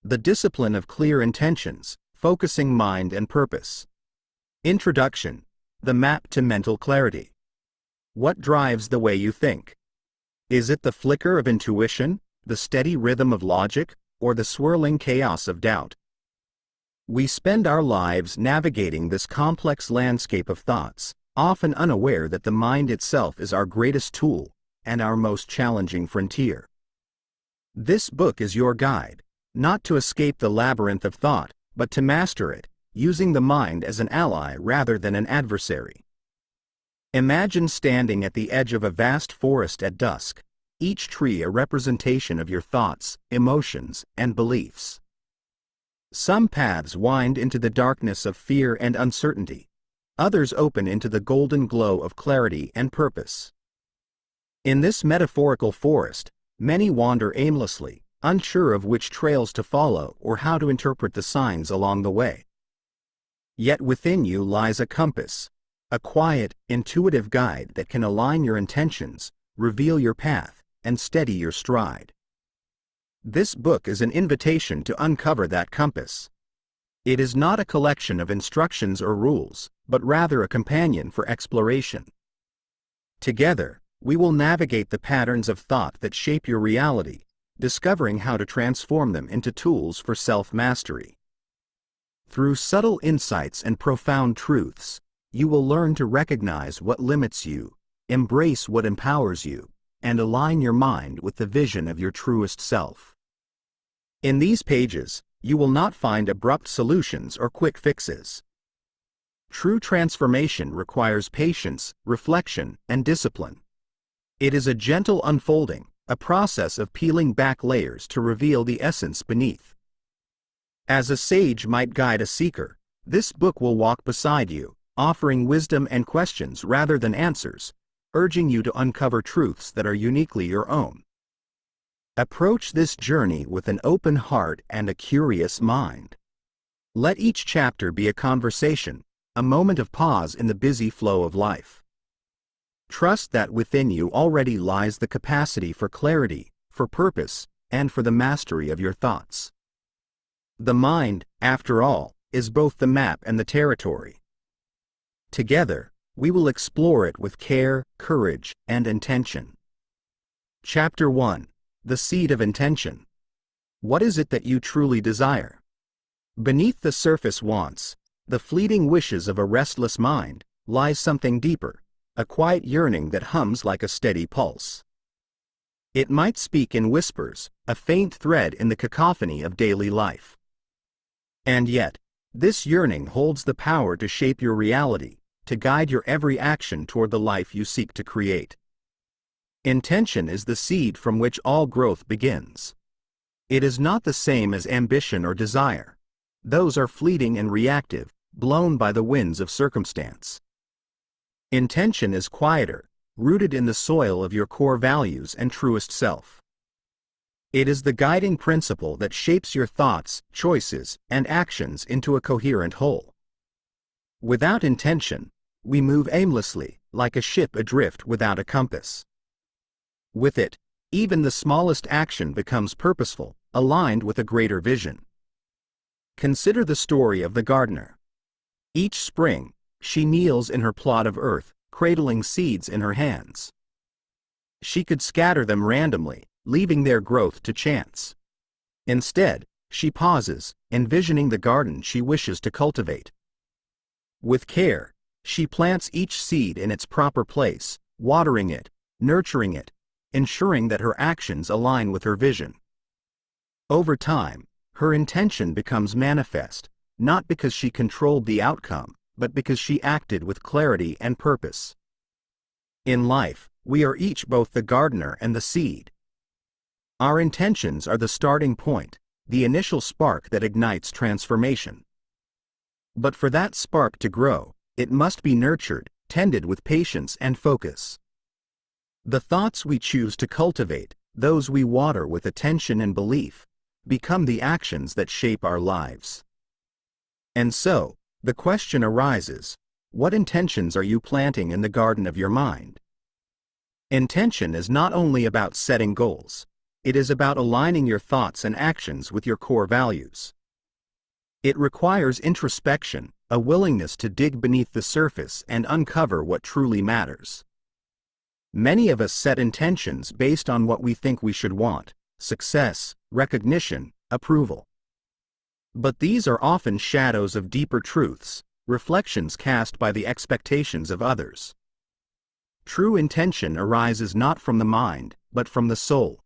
The discipline of clear intentions, focusing mind and purpose. Introduction. The map to mental clarity. What drives the way you think? Is it the flicker of intuition, the steady rhythm of logic, or the swirling chaos of doubt? We spend our lives navigating this complex landscape of thoughts, often unaware that the mind itself is our greatest tool and our most challenging frontier. This book is your guide, not to escape the labyrinth of thought, but to master it, using the mind as an ally rather than an adversary. Imagine standing at the edge of a vast forest at dusk, each tree a representation of your thoughts, emotions, and beliefs. Some paths wind into the darkness of fear and uncertainty, others open into the golden glow of clarity and purpose. In this metaphorical forest, many wander aimlessly, unsure of which trails to follow or how to interpret the signs along the way. Yet within you lies a compass, a quiet, intuitive guide that can align your intentions, reveal your path, and steady your stride. This book is an invitation to uncover that compass. It is not a collection of instructions or rules, but rather a companion for exploration. Together, we will navigate the patterns of thought that shape your reality, discovering how to transform them into tools for self-mastery. Through subtle insights and profound truths, you will learn to recognize what limits you, embrace what empowers you, and align your mind with the vision of your truest self. In these pages, you will not find abrupt solutions or quick fixes. True transformation requires patience, reflection, and discipline. It is a gentle unfolding, a process of peeling back layers to reveal the essence beneath. As a sage might guide a seeker, this book will walk beside you, offering wisdom and questions rather than answers, urging you to uncover truths that are uniquely your own. Approach this journey with an open heart and a curious mind. Let each chapter be a conversation, a moment of pause in the busy flow of life. Trust that within you already lies the capacity for clarity, for purpose, and for the mastery of your thoughts. The mind, after all, is both the map and the territory. Together, we will explore it with care, courage, and intention. Chapter 1. The Seed of Intention. What is it that you truly desire? Beneath the surface wants, the fleeting wishes of a restless mind, lies something deeper, a quiet yearning that hums like a steady pulse. It might speak in whispers, a faint thread in the cacophony of daily life. And yet, this yearning holds the power to shape your reality, to guide your every action toward the life you seek to create. Intention is the seed from which all growth begins. It is not the same as ambition or desire. Those are fleeting and reactive, blown by the winds of circumstance. Intention is quieter, rooted in the soil of your core values and truest self. It is the guiding principle that shapes your thoughts, choices, and actions into a coherent whole. Without intention, we move aimlessly, like a ship adrift without a compass. With it, even the smallest action becomes purposeful, aligned with a greater vision. Consider the story of the gardener. Each spring, she kneels in her plot of earth, cradling seeds in her hands. She could scatter them randomly, leaving their growth to chance. Instead, she pauses, envisioning the garden she wishes to cultivate. With care, she plants each seed in its proper place, watering it, nurturing it, ensuring that her actions align with her vision. Over time, her intention becomes manifest, not because she controlled the outcome, but because she acted with clarity and purpose. In life, we are each both the gardener and the seed. Our intentions are the starting point, the initial spark that ignites transformation. But for that spark to grow, it must be nurtured, tended with patience and focus. The thoughts we choose to cultivate, those we water with attention and belief, become the actions that shape our lives. And so, the question arises, what intentions are you planting in the garden of your mind? Intention is not only about setting goals. It is about aligning your thoughts and actions with your core values. It requires introspection, a willingness to dig beneath the surface and uncover what truly matters. Many of us set intentions based on what we think we should want: success, recognition, approval. But these are often shadows of deeper truths, reflections cast by the expectations of others. True intention arises not from the mind, but from the soul.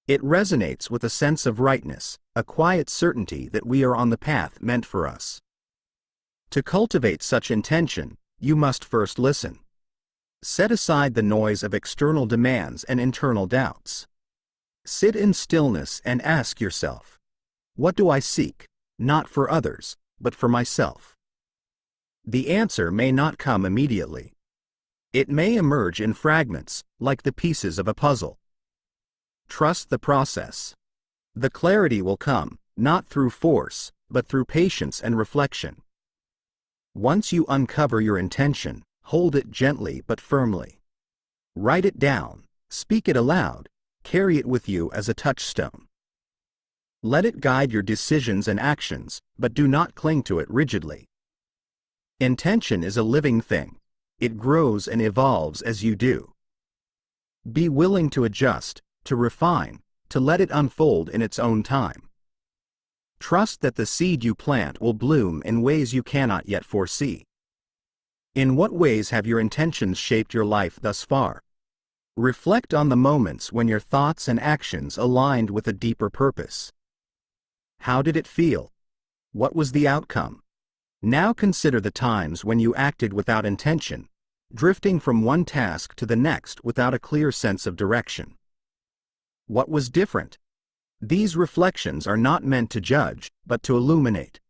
It resonates with a sense of rightness, a quiet certainty that we are on the path meant for us. To cultivate such intention, you must first listen. Set aside the noise of external demands and internal doubts. Sit in stillness and ask yourself, what do I seek, not for others, but for myself? The answer may not come immediately. It may emerge in fragments, like the pieces of a puzzle. Trust the process. The clarity will come, not through force, but through patience and reflection. Once you uncover your intention, hold it gently but firmly. Write it down, speak it aloud, carry it with you as a touchstone. Let it guide your decisions and actions, but do not cling to it rigidly. Intention is a living thing. It grows and evolves as you do. Be willing to adjust, to refine, to let it unfold in its own time. Trust that the seed you plant will bloom in ways you cannot yet foresee. In what ways have your intentions shaped your life thus far? Reflect on the moments when your thoughts and actions aligned with a deeper purpose. How did it feel? What was the outcome? Now consider the times when you acted without intention, drifting from one task to the next without a clear sense of direction. What was different? These reflections are not meant to judge, but to illuminate.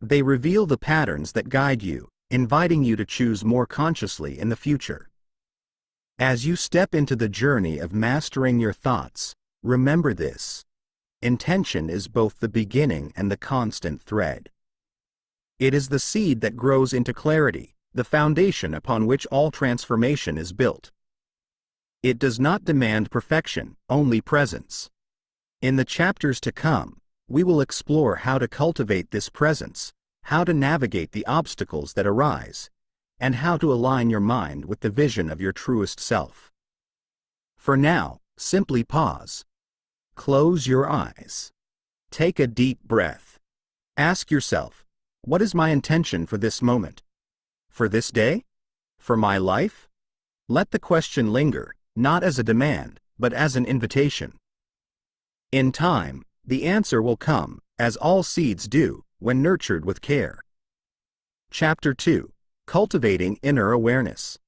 They reveal the patterns that guide you, inviting you to choose more consciously in the future. As you step into the journey of mastering your thoughts, remember this: intention is both the beginning and the constant thread. It is the seed that grows into clarity, the foundation upon which all transformation is built. It does not demand perfection, only presence. In the chapters to come, we will explore how to cultivate this presence, how to navigate the obstacles that arise, and how to align your mind with the vision of your truest self. For now, simply pause. Close your eyes. Take a deep breath. Ask yourself, what is my intention for this moment? For this day? For my life? Let the question linger, not as a demand, but as an invitation. In time, the answer will come, as all seeds do, when nurtured with care. Chapter 2. Cultivating Inner Awareness.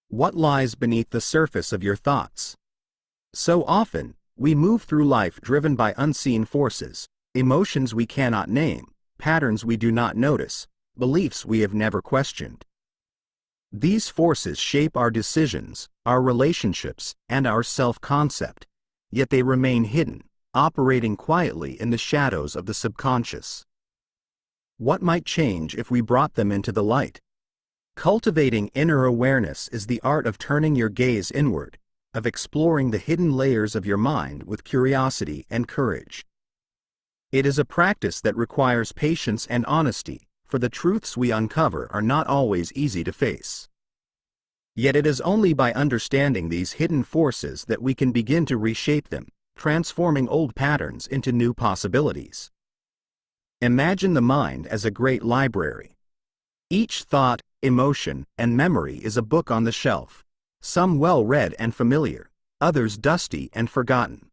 What lies beneath the surface of your thoughts? So often, we move through life driven by unseen forces, emotions we cannot name, patterns we do not notice, beliefs we have never questioned. These forces shape our decisions, our relationships, and our self-concept, yet they remain hidden, operating quietly in the shadows of the subconscious. What might change if we brought them into the light? Cultivating inner awareness is the art of turning your gaze inward, of exploring the hidden layers of your mind with curiosity and courage. It is a practice that requires patience and honesty, for the truths we uncover are not always easy to face. Yet it is only by understanding these hidden forces that we can begin to reshape them, transforming old patterns into new possibilities. Imagine the mind as a great library. Each thought, emotion, and memory is a book on the shelf, some well-read and familiar, others dusty and forgotten.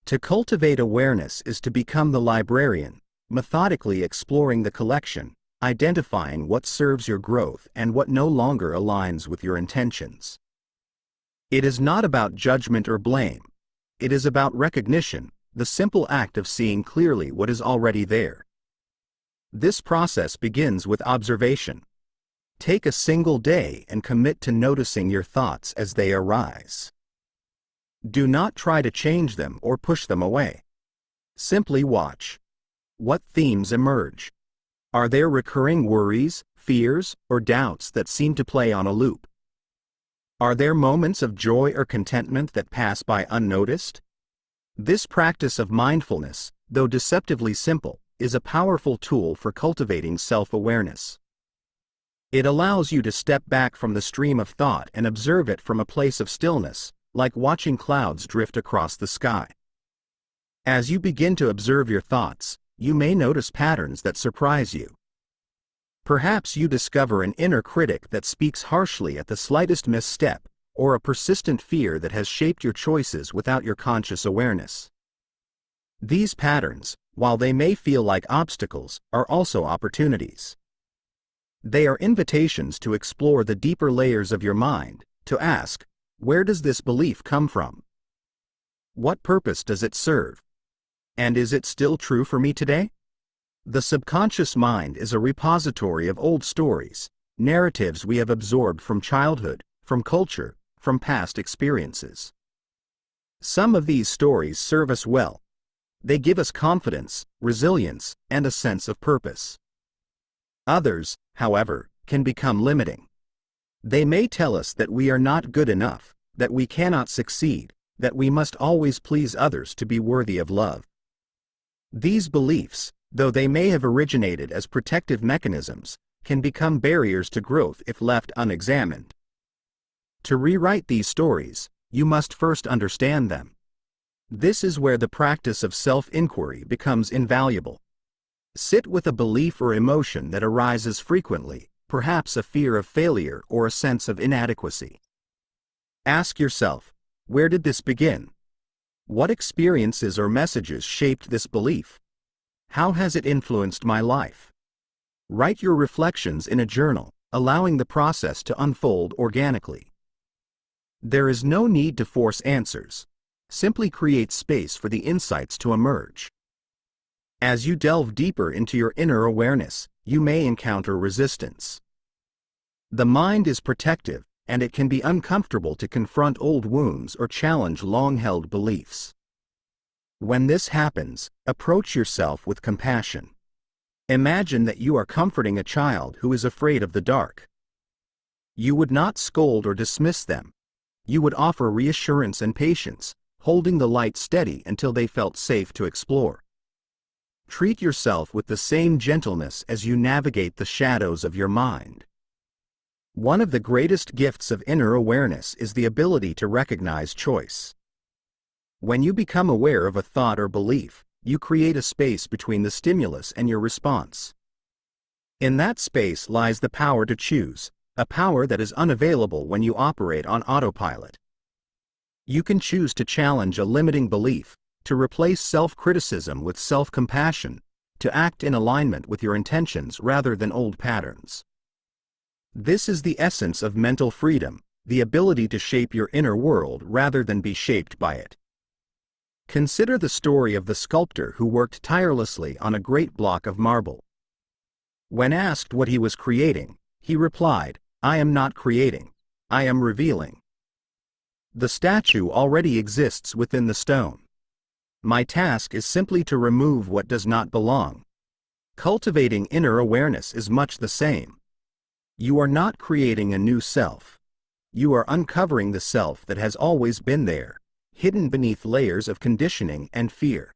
To cultivate awareness is to become the librarian, methodically exploring the collection, identifying what serves your growth and what no longer aligns with your intentions. It is not about judgment or blame. It is about recognition, the simple act of seeing clearly what is already there. This process begins with observation. Take a single day and commit to noticing your thoughts as they arise. Do not try to change them or push them away. Simply watch. What themes emerge? Are there recurring worries, fears, or doubts that seem to play on a loop? Are there moments of joy or contentment that pass by unnoticed? This practice of mindfulness, though deceptively simple, is a powerful tool for cultivating self-awareness. It allows you to step back from the stream of thought and observe it from a place of stillness, like watching clouds drift across the sky. As you begin to observe your thoughts, you may notice patterns that surprise you. Perhaps you discover an inner critic that speaks harshly at the slightest misstep, or a persistent fear that has shaped your choices without your conscious awareness. These patterns, while they may feel like obstacles, are also opportunities. They are invitations to explore the deeper layers of your mind, to ask, where does this belief come from? What purpose does it serve? And is it still true for me today? The subconscious mind is a repository of old stories, narratives we have absorbed from childhood, from culture, from past experiences. Some of these stories serve us well. They give us confidence, resilience, and a sense of purpose. Others, however, can become limiting. They may tell us that we are not good enough, that we cannot succeed, that we must always please others to be worthy of love. These beliefs, though they may have originated as protective mechanisms, can become barriers to growth if left unexamined. To rewrite these stories, you must first understand them. This is where the practice of self-inquiry becomes invaluable. Sit with a belief or emotion that arises frequently, perhaps a fear of failure or a sense of inadequacy. Ask yourself, where did this begin? What experiences or messages shaped this belief? How has it influenced my life? Write your reflections in a journal, allowing the process to unfold organically. There is no need to force answers. Simply create space for the insights to emerge. As you delve deeper into your inner awareness, you may encounter resistance. The mind is protective, and it can be uncomfortable to confront old wounds or challenge long-held beliefs. When this happens, approach yourself with compassion. Imagine that you are comforting a child who is afraid of the dark. You would not scold or dismiss them. You would offer reassurance and patience, holding the light steady until they felt safe to explore. Treat yourself with the same gentleness as you navigate the shadows of your mind. One of the greatest gifts of inner awareness is the ability to recognize choice. When you become aware of a thought or belief, you create a space between the stimulus and your response. In that space lies the power to choose, a power that is unavailable when you operate on autopilot. You can choose to challenge a limiting belief, to replace self-criticism with self-compassion, to act in alignment with your intentions rather than old patterns. This is the essence of mental freedom, the ability to shape your inner world rather than be shaped by it. Consider the story of the sculptor who worked tirelessly on a great block of marble. When asked what he was creating, he replied, "I am not creating, I am revealing. The statue already exists within the stone. My task is simply to remove what does not belong." Cultivating inner awareness is much the same. You are not creating a new self. You are uncovering the self that has always been there, hidden beneath layers of conditioning and fear.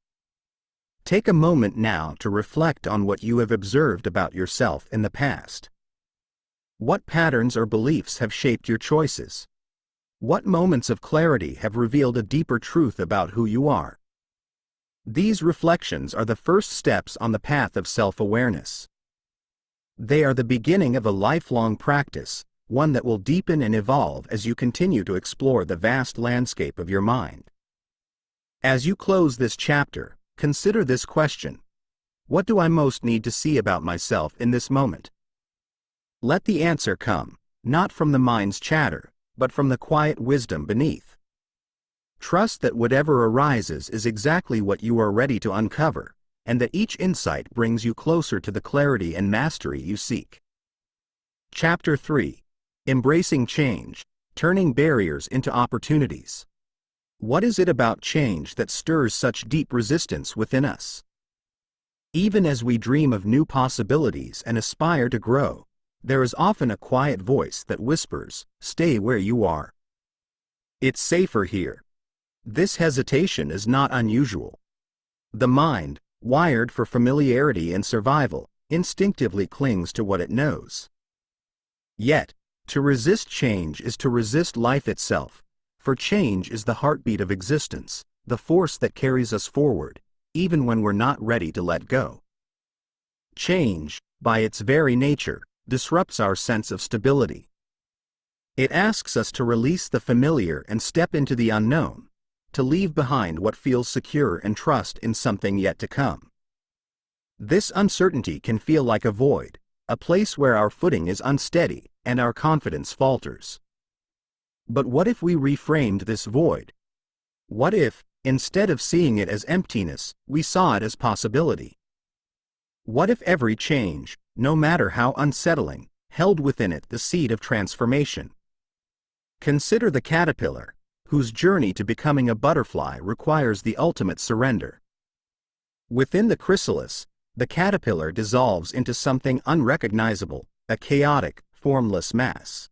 Take a moment now to reflect on what you have observed about yourself in the past. What patterns or beliefs have shaped your choices? What moments of clarity have revealed a deeper truth about who you are? These reflections are the first steps on the path of self-awareness. They are the beginning of a lifelong practice, one that will deepen and evolve as you continue to explore the vast landscape of your mind. As you close this chapter, consider this question: what do I most need to see about myself in this moment? Let the answer come, not from the mind's chatter, but from the quiet wisdom beneath. Trust that whatever arises is exactly what you are ready to uncover, and that each insight brings you closer to the clarity and mastery you seek. Chapter 3. Embracing Change, Turning Barriers into Opportunities. What is it about change that stirs such deep resistance within us? Even as we dream of new possibilities and aspire to grow, there is often a quiet voice that whispers, "Stay where you are. It's safer here." This hesitation is not unusual. The mind, wired for familiarity and survival, instinctively clings to what it knows. Yet, to resist change is to resist life itself, for change is the heartbeat of existence, the force that carries us forward, even when we're not ready to let go. Change, by its very nature, disrupts our sense of stability. It asks us to release the familiar and step into the unknown, to leave behind what feels secure and trust in something yet to come. This uncertainty can feel like a void, a place where our footing is unsteady and our confidence falters. But what if we reframed this void? What if, instead of seeing it as emptiness, we saw it as possibility? What if every change, no matter how unsettling, held within it the seed of transformation? Consider the caterpillar, whose journey to becoming a butterfly requires the ultimate surrender. Within the chrysalis, the caterpillar dissolves into something unrecognizable, a chaotic, formless mass.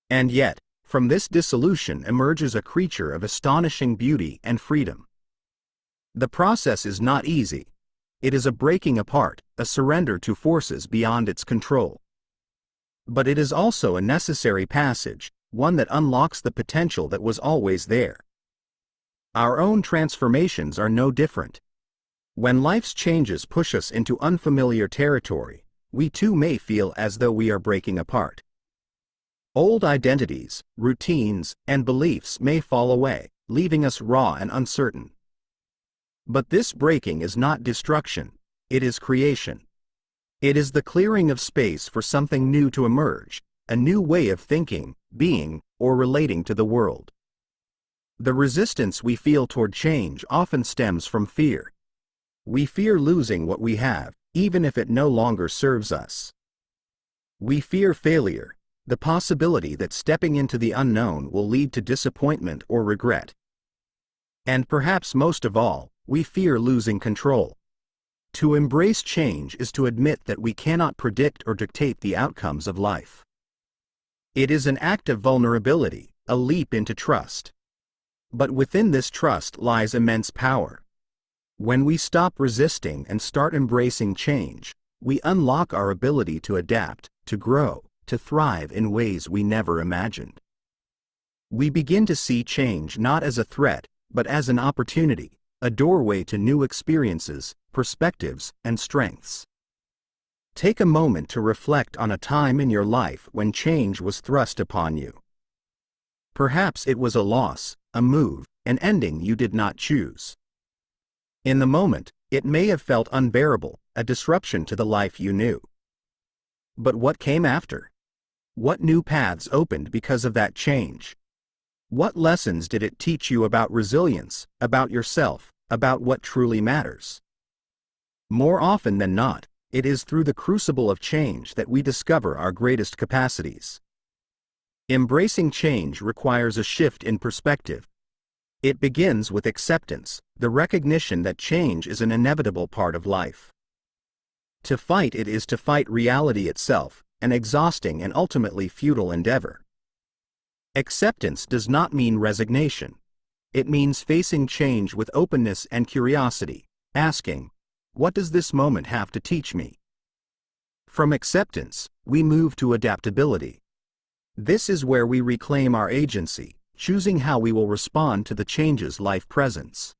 And yet, from this dissolution emerges a creature of astonishing beauty and freedom. The process is not easy. It is a breaking apart, a surrender to forces beyond its control. But it is also a necessary passage, one that unlocks the potential that was always there. Our own transformations are no different. When life's changes push us into unfamiliar territory, we too may feel as though we are breaking apart. Old identities, routines, and beliefs may fall away, leaving us raw and uncertain. But this breaking is not destruction, it is creation. It is the clearing of space for something new to emerge, a new way of thinking, being, or relating to the world. The resistance we feel toward change often stems from fear. We fear losing what we have, even if it no longer serves us. We fear failure, the possibility that stepping into the unknown will lead to disappointment or regret. And perhaps most of all, we fear losing control. To embrace change is to admit that we cannot predict or dictate the outcomes of life. It is an act of vulnerability, a leap into trust. But within this trust lies immense power. When we stop resisting and start embracing change, we unlock our ability to adapt, to grow, to thrive in ways we never imagined. We begin to see change not as a threat, but as an opportunity, a doorway to new experiences, perspectives, and strengths. Take a moment to reflect on a time in your life when change was thrust upon you. Perhaps it was a loss, a move, an ending you did not choose. In the moment, it may have felt unbearable, a disruption to the life you knew. But what came after? What new paths opened because of that change? What lessons did it teach you about resilience, about yourself, about what truly matters? More often than not, it is through the crucible of change that we discover our greatest capacities. Embracing change requires a shift in perspective. It begins with acceptance, the recognition that change is an inevitable part of life. To fight it is to fight reality itself, an exhausting and ultimately futile endeavor. Acceptance does not mean resignation. It means facing change with openness and curiosity, asking, "What does this moment have to teach me?" From acceptance, we move to adaptability. This is where we reclaim our agency, choosing how we will respond to the changes life presents.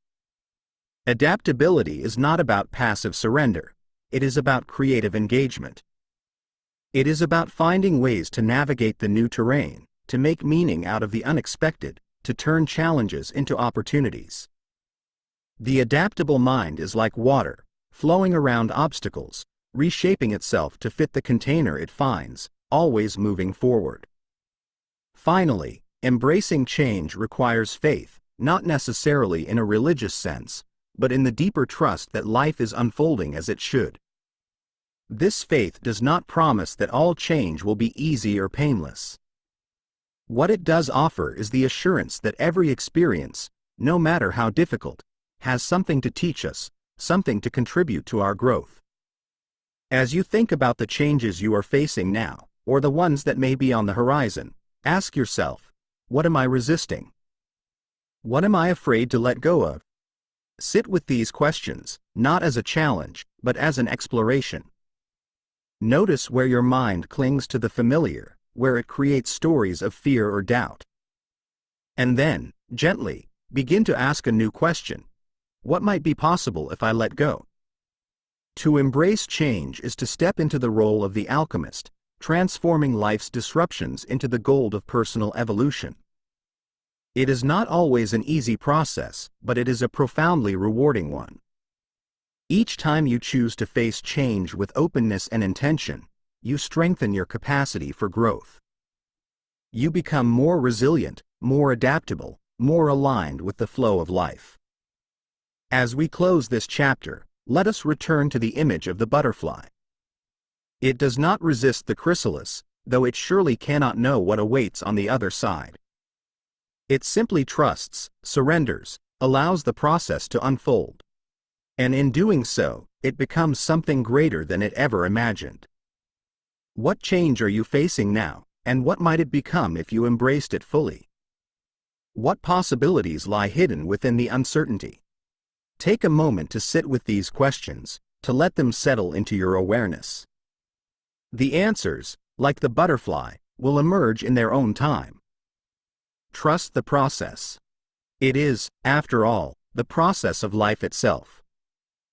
Adaptability is not about passive surrender. It is about creative engagement. It is about finding ways to navigate the new terrain, to make meaning out of the unexpected, to turn challenges into opportunities. The adaptable mind is like water, flowing around obstacles, reshaping itself to fit the container it finds, always moving forward. Finally, embracing change requires faith, not necessarily in a religious sense, but in the deeper trust that life is unfolding as it should. This faith does not promise that all change will be easy or painless. What it does offer is the assurance that every experience, no matter how difficult, has something to teach us, something to contribute to our growth. As you think about the changes you are facing now, or the ones that may be on the horizon, ask yourself, what am I resisting? What am I afraid to let go of? Sit with these questions, not as a challenge, but as an exploration. Notice where your mind clings to the familiar, where it creates stories of fear or doubt. And then, gently, begin to ask a new question. What might be possible if I let go? To embrace change is to step into the role of the alchemist, transforming life's disruptions into the gold of personal evolution. It is not always an easy process, but it is a profoundly rewarding one. Each time you choose to face change with openness and intention, you strengthen your capacity for growth. You become more resilient, more adaptable, more aligned with the flow of life. As we close this chapter, let us return to the image of the butterfly. It does not resist the chrysalis, though it surely cannot know what awaits on the other side. It simply trusts, surrenders, allows the process to unfold. And in doing so, it becomes something greater than it ever imagined. What change are you facing now, and what might it become if you embraced it fully? What possibilities lie hidden within the uncertainty? Take a moment to sit with these questions, to let them settle into your awareness. The answers, like the butterfly, will emerge in their own time. Trust the process. It is, after all, the process of life itself.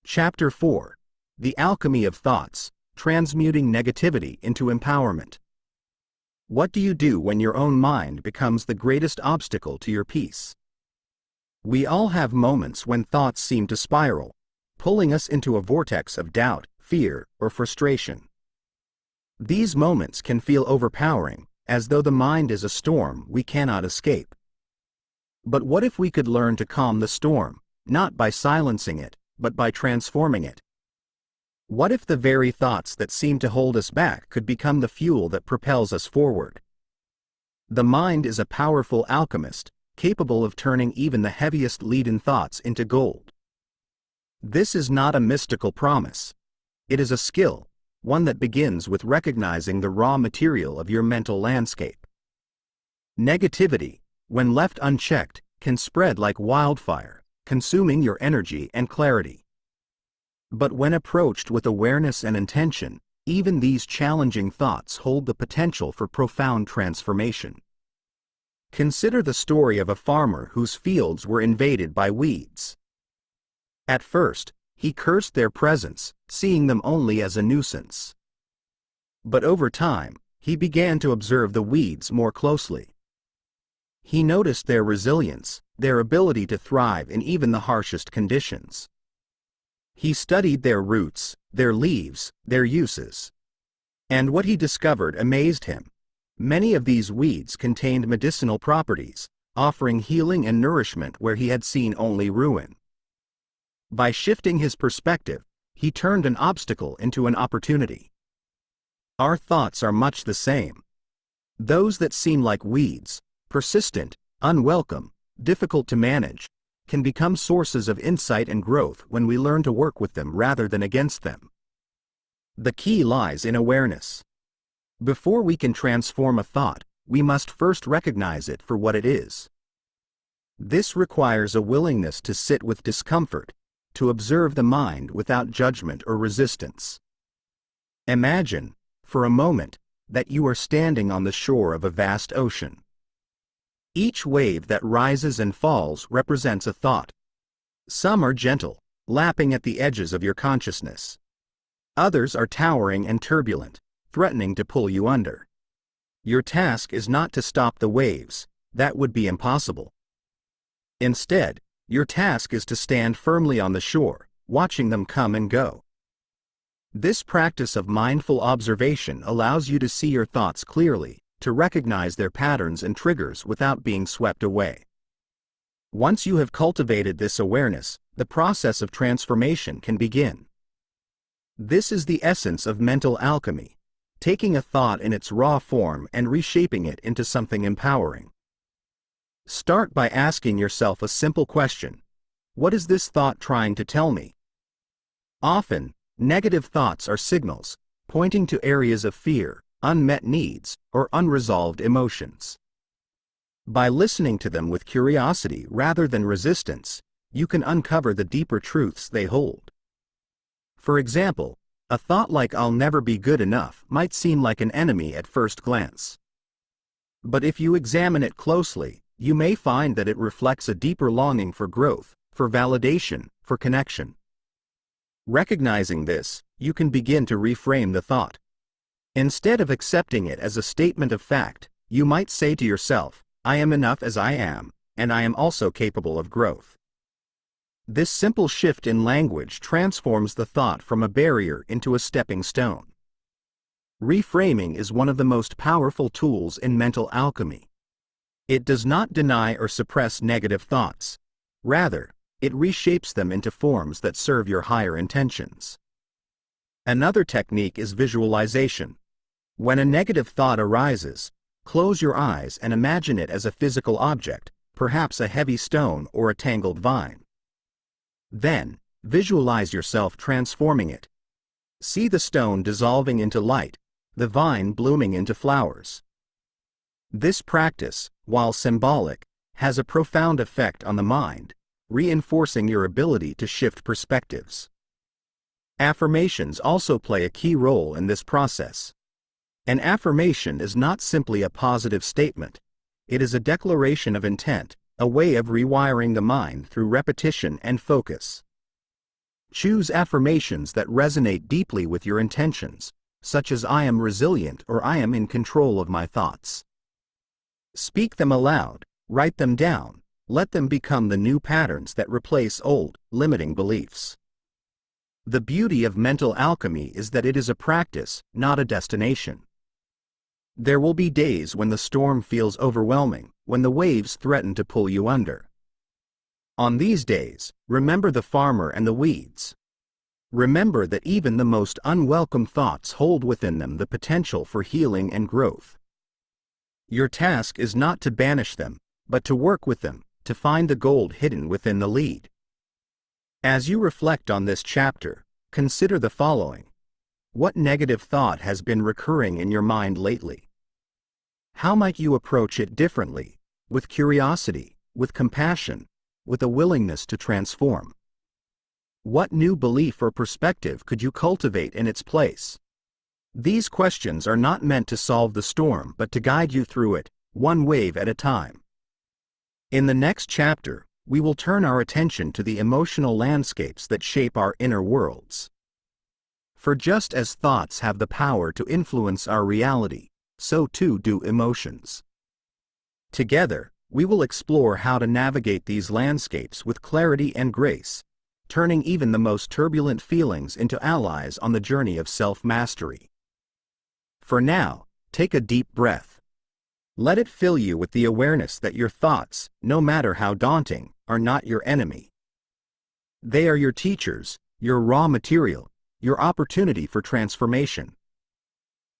Chapter 4. The Alchemy of Thoughts, Transmuting Negativity into Empowerment. What do you do when your own mind becomes the greatest obstacle to your peace? We all have moments when thoughts seem to spiral, pulling us into a vortex of doubt, fear, or frustration. These moments can feel overpowering, as though the mind is a storm we cannot escape. But what if we could learn to calm the storm, not by silencing it, but by transforming it? What if the very thoughts that seem to hold us back could become the fuel that propels us forward? The mind is a powerful alchemist, capable of turning even the heaviest leaden thoughts into gold. This is not a mystical promise. It is a skill, one that begins with recognizing the raw material of your mental landscape. Negativity, when left unchecked, can spread like wildfire, consuming your energy and clarity. But when approached with awareness and intention, even these challenging thoughts hold the potential for profound transformation. Consider the story of a farmer whose fields were invaded by weeds. At first, he cursed their presence, seeing them only as a nuisance. But over time, he began to observe the weeds more closely. He noticed their resilience, their ability to thrive in even the harshest conditions. He studied their roots, their leaves, their uses. And what he discovered amazed him. Many of these weeds contained medicinal properties, offering healing and nourishment where he had seen only ruin. By shifting his perspective, he turned an obstacle into an opportunity. Our thoughts are much the same. Those that seem like weeds, persistent, unwelcome, difficult to manage, can become sources of insight and growth when we learn to work with them rather than against them. The key lies in awareness. Before we can transform a thought, we must first recognize it for what it is. This requires a willingness to sit with discomfort, to observe the mind without judgment or resistance. Imagine, for a moment, that you are standing on the shore of a vast ocean. Each wave that rises and falls represents a thought. Some are gentle, lapping at the edges of your consciousness. Others are towering and turbulent, threatening to pull you under. Your task is not to stop the waves, that would be impossible. Instead, your task is to stand firmly on the shore, watching them come and go. This practice of mindful observation allows you to see your thoughts clearly, to recognize their patterns and triggers without being swept away. Once you have cultivated this awareness, the process of transformation can begin. This is the essence of mental alchemy, taking a thought in its raw form and reshaping it into something empowering. Start by asking yourself a simple question. What is this thought trying to tell me? Often, negative thoughts are signals, pointing to areas of fear, unmet needs, or unresolved emotions. By listening to them with curiosity rather than resistance, you can uncover the deeper truths they hold. For example, a thought like "I'll never be good enough" might seem like an enemy at first glance. But if you examine it closely, you may find that it reflects a deeper longing for growth, for validation, for connection. Recognizing this, you can begin to reframe the thought. Instead of accepting it as a statement of fact, you might say to yourself, "I am enough as I am, and I am also capable of growth." This simple shift in language transforms the thought from a barrier into a stepping stone. Reframing is one of the most powerful tools in mental alchemy. It does not deny or suppress negative thoughts. Rather, it reshapes them into forms that serve your higher intentions. Another technique is visualization. When a negative thought arises, close your eyes and imagine it as a physical object, perhaps a heavy stone or a tangled vine. Then, visualize yourself transforming it. See the stone dissolving into light, the vine blooming into flowers. This practice, while symbolic, has a profound effect on the mind, reinforcing your ability to shift perspectives. Affirmations also play a key role in this process. An affirmation is not simply a positive statement, it is a declaration of intent, a way of rewiring the mind through repetition and focus. Choose affirmations that resonate deeply with your intentions, such as "I am resilient" or "I am in control of my thoughts." Speak them aloud, write them down, let them become the new patterns that replace old, limiting beliefs. The beauty of mental alchemy is that it is a practice, not a destination. There will be days when the storm feels overwhelming, when the waves threaten to pull you under. On these days, remember the farmer and the weeds. Remember that even the most unwelcome thoughts hold within them the potential for healing and growth. Your task is not to banish them, but to work with them, to find the gold hidden within the lead. As you reflect on this chapter, consider the following. What negative thought has been recurring in your mind lately? How might you approach it differently, with curiosity, with compassion, with a willingness to transform? What new belief or perspective could you cultivate in its place? These questions are not meant to solve the storm but to guide you through it, one wave at a time. In the next chapter, we will turn our attention to the emotional landscapes that shape our inner worlds. For just as thoughts have the power to influence our reality, so too do emotions. Together, we will explore how to navigate these landscapes with clarity and grace, turning even the most turbulent feelings into allies on the journey of self-mastery. For now, take a deep breath. Let it fill you with the awareness that your thoughts, no matter how daunting, are not your enemy. They are your teachers, your raw material, your opportunity for transformation.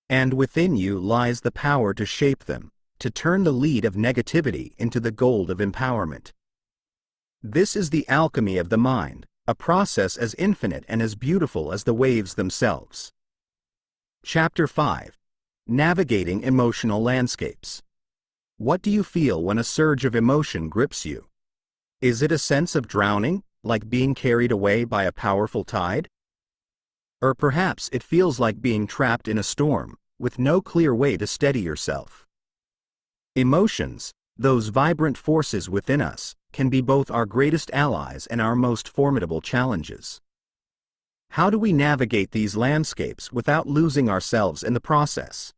And within you lies the power to shape them, to turn the lead of negativity into the gold of empowerment. This is the alchemy of the mind, a process as infinite and as beautiful as the waves themselves. Chapter 5. Navigating Emotional Landscapes. What do you feel when a surge of emotion grips you? Is it a sense of drowning, like being carried away by a powerful tide? Or perhaps it feels like being trapped in a storm, with no clear way to steady yourself. Emotions, those vibrant forces within us, can be both our greatest allies and our most formidable challenges. How do we navigate these landscapes without losing ourselves in the process?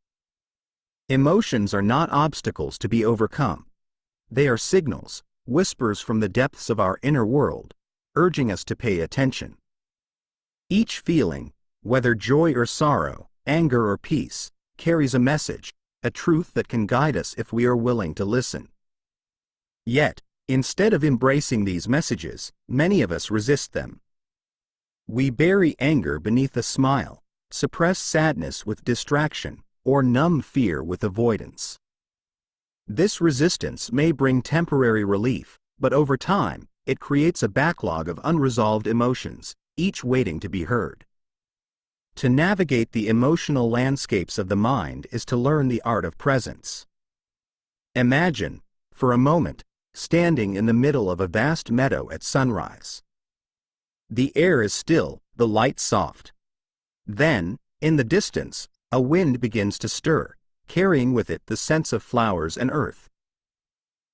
Emotions are not obstacles to be overcome. They are signals, whispers from the depths of our inner world, urging us to pay attention. Each feeling, whether joy or sorrow, anger or peace, carries a message, a truth that can guide us if we are willing to listen. Yet, instead of embracing these messages, many of us resist them. We bury anger beneath a smile, suppress sadness with distraction, or numb fear with avoidance. This resistance may bring temporary relief, but over time, it creates a backlog of unresolved emotions, each waiting to be heard. To navigate the emotional landscapes of the mind is to learn the art of presence. Imagine, for a moment, standing in the middle of a vast meadow at sunrise. The air is still, the light soft. Then, in the distance, a wind begins to stir, carrying with it the scents of flowers and earth.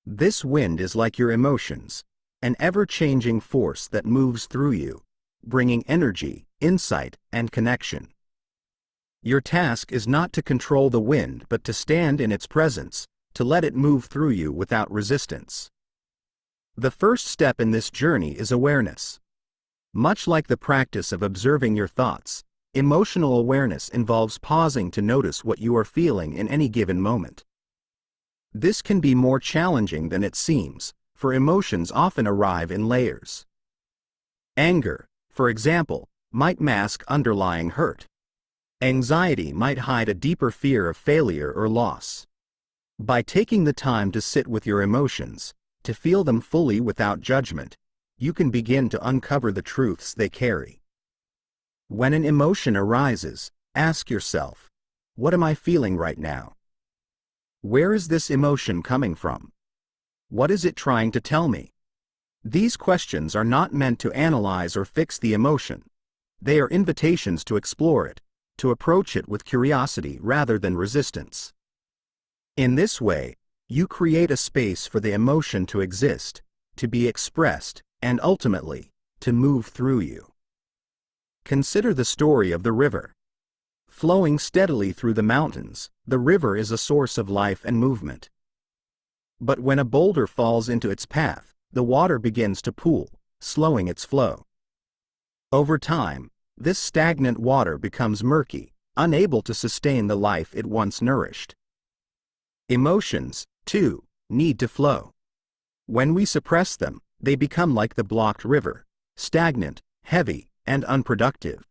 This wind is like your emotions, an ever-changing force that moves through you, bringing energy, insight, and connection. Your task is not to control the wind but to stand in its presence, to let it move through you without resistance. The first step in this journey is awareness. Much like the practice of observing your thoughts, emotional awareness involves pausing to notice what you are feeling in any given moment. This can be more challenging than it seems, for emotions often arrive in layers. Anger, for example, might mask underlying hurt. Anxiety might hide a deeper fear of failure or loss. By taking the time to sit with your emotions, to feel them fully without judgment, you can begin to uncover the truths they carry. When an emotion arises, ask yourself, what am I feeling right now? Where is this emotion coming from? What is it trying to tell me? These questions are not meant to analyze or fix the emotion. They are invitations to explore it, to approach it with curiosity rather than resistance. In this way, you create a space for the emotion to exist, to be expressed, and ultimately, to move through you. Consider the story of the river. Flowing steadily through the mountains, the river is a source of life and movement. But when a boulder falls into its path, the water begins to pool, slowing its flow. Over time, this stagnant water becomes murky, unable to sustain the life it once nourished. Emotions, too, need to flow. When we suppress them, they become like the blocked river, stagnant, heavy, and unproductive.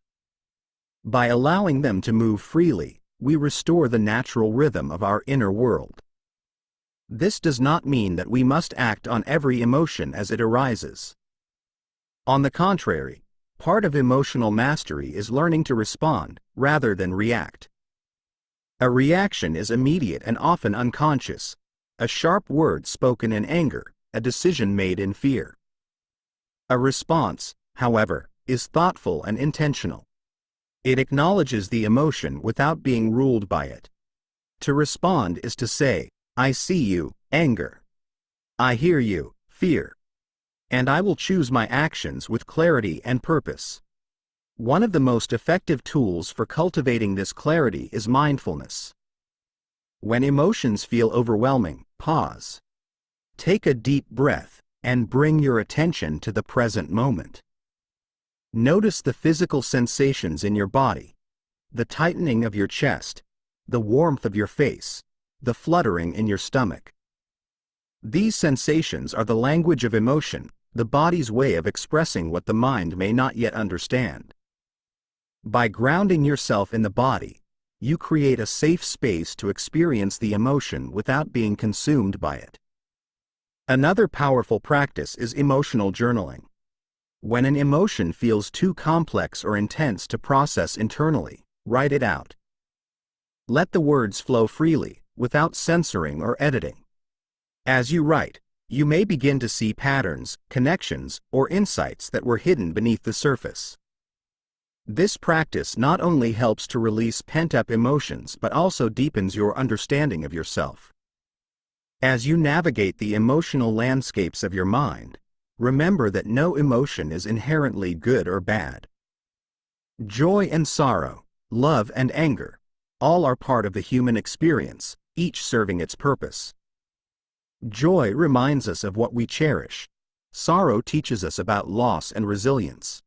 By allowing them to move freely, we restore the natural rhythm of our inner world. This does not mean that we must act on every emotion as it arises. On the contrary, part of emotional mastery is learning to respond, rather than react. A reaction is immediate and often unconscious, a sharp word spoken in anger, a decision made in fear. A response, however, is thoughtful and intentional. It acknowledges the emotion without being ruled by it. To respond is to say, I see you, anger. I hear you, fear. And I will choose my actions with clarity and purpose. One of the most effective tools for cultivating this clarity is mindfulness. When emotions feel overwhelming, pause. Take a deep breath, and bring your attention to the present moment. Notice the physical sensations in your body, the tightening of your chest, the warmth of your face, the fluttering in your stomach. These sensations are the language of emotion, the body's way of expressing what the mind may not yet understand. By grounding yourself in the body, you create a safe space to experience the emotion without being consumed by it. Another powerful practice is emotional journaling. When an emotion feels too complex or intense to process internally, write it out. Let the words flow freely, without censoring or editing. As you write, you may begin to see patterns, connections, or insights that were hidden beneath the surface. This practice not only helps to release pent-up emotions but also deepens your understanding of yourself. As you navigate the emotional landscapes of your mind, remember that no emotion is inherently good or bad. Joy and sorrow, love and anger, all are part of the human experience, each serving its purpose. Joy reminds us of what we cherish. Sorrow teaches us about loss and resilience.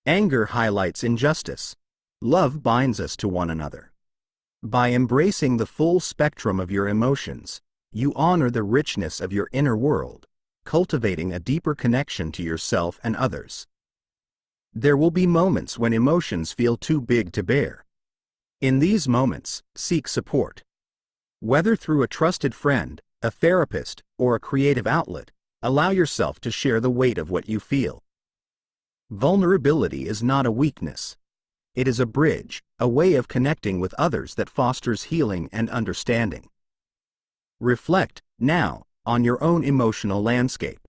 Anger highlights injustice. Love binds us to one another. By embracing the full spectrum of your emotions, you honor the richness of your inner world, cultivating a deeper connection to yourself and others. There will be moments when emotions feel too big to bear. In these moments, seek support. Whether through a trusted friend, a therapist, or a creative outlet, allow yourself to share the weight of what you feel. Vulnerability is not a weakness. It is a bridge, a way of connecting with others that fosters healing and understanding. Reflect, now, on your own emotional landscape.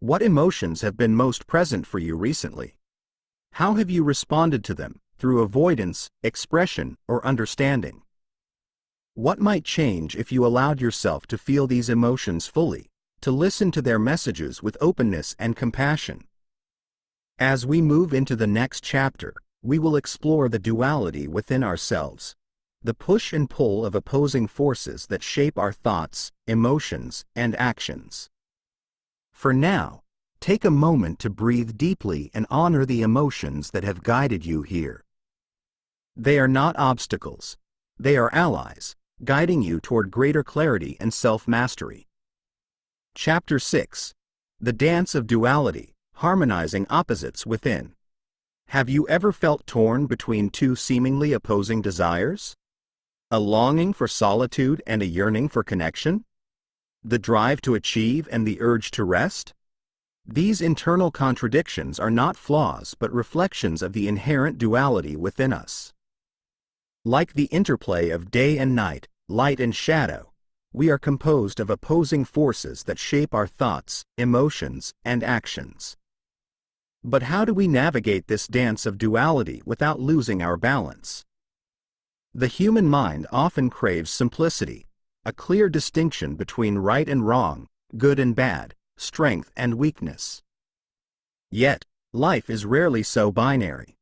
What emotions have been most present for you recently? How have you responded to them, through avoidance, expression, or understanding? What might change if you allowed yourself to feel these emotions fully, to listen to their messages with openness and compassion? As we move into the next chapter, we will explore the duality within ourselves, the push and pull of opposing forces that shape our thoughts, emotions, and actions. For now, take a moment to breathe deeply and honor the emotions that have guided you here. They are not obstacles. They are allies, guiding you toward greater clarity and self-mastery. Chapter 6. The Dance of Duality, Harmonizing Opposites Within. Have you ever felt torn between two seemingly opposing desires? A longing for solitude and a yearning for connection? The drive to achieve and the urge to rest? These internal contradictions are not flaws but reflections of the inherent duality within us. Like the interplay of day and night, light and shadow, we are composed of opposing forces that shape our thoughts, emotions, and actions. But how do we navigate this dance of duality without losing our balance? The human mind often craves simplicity, a clear distinction between right and wrong, good and bad, strength and weakness. Yet, life is rarely so binary.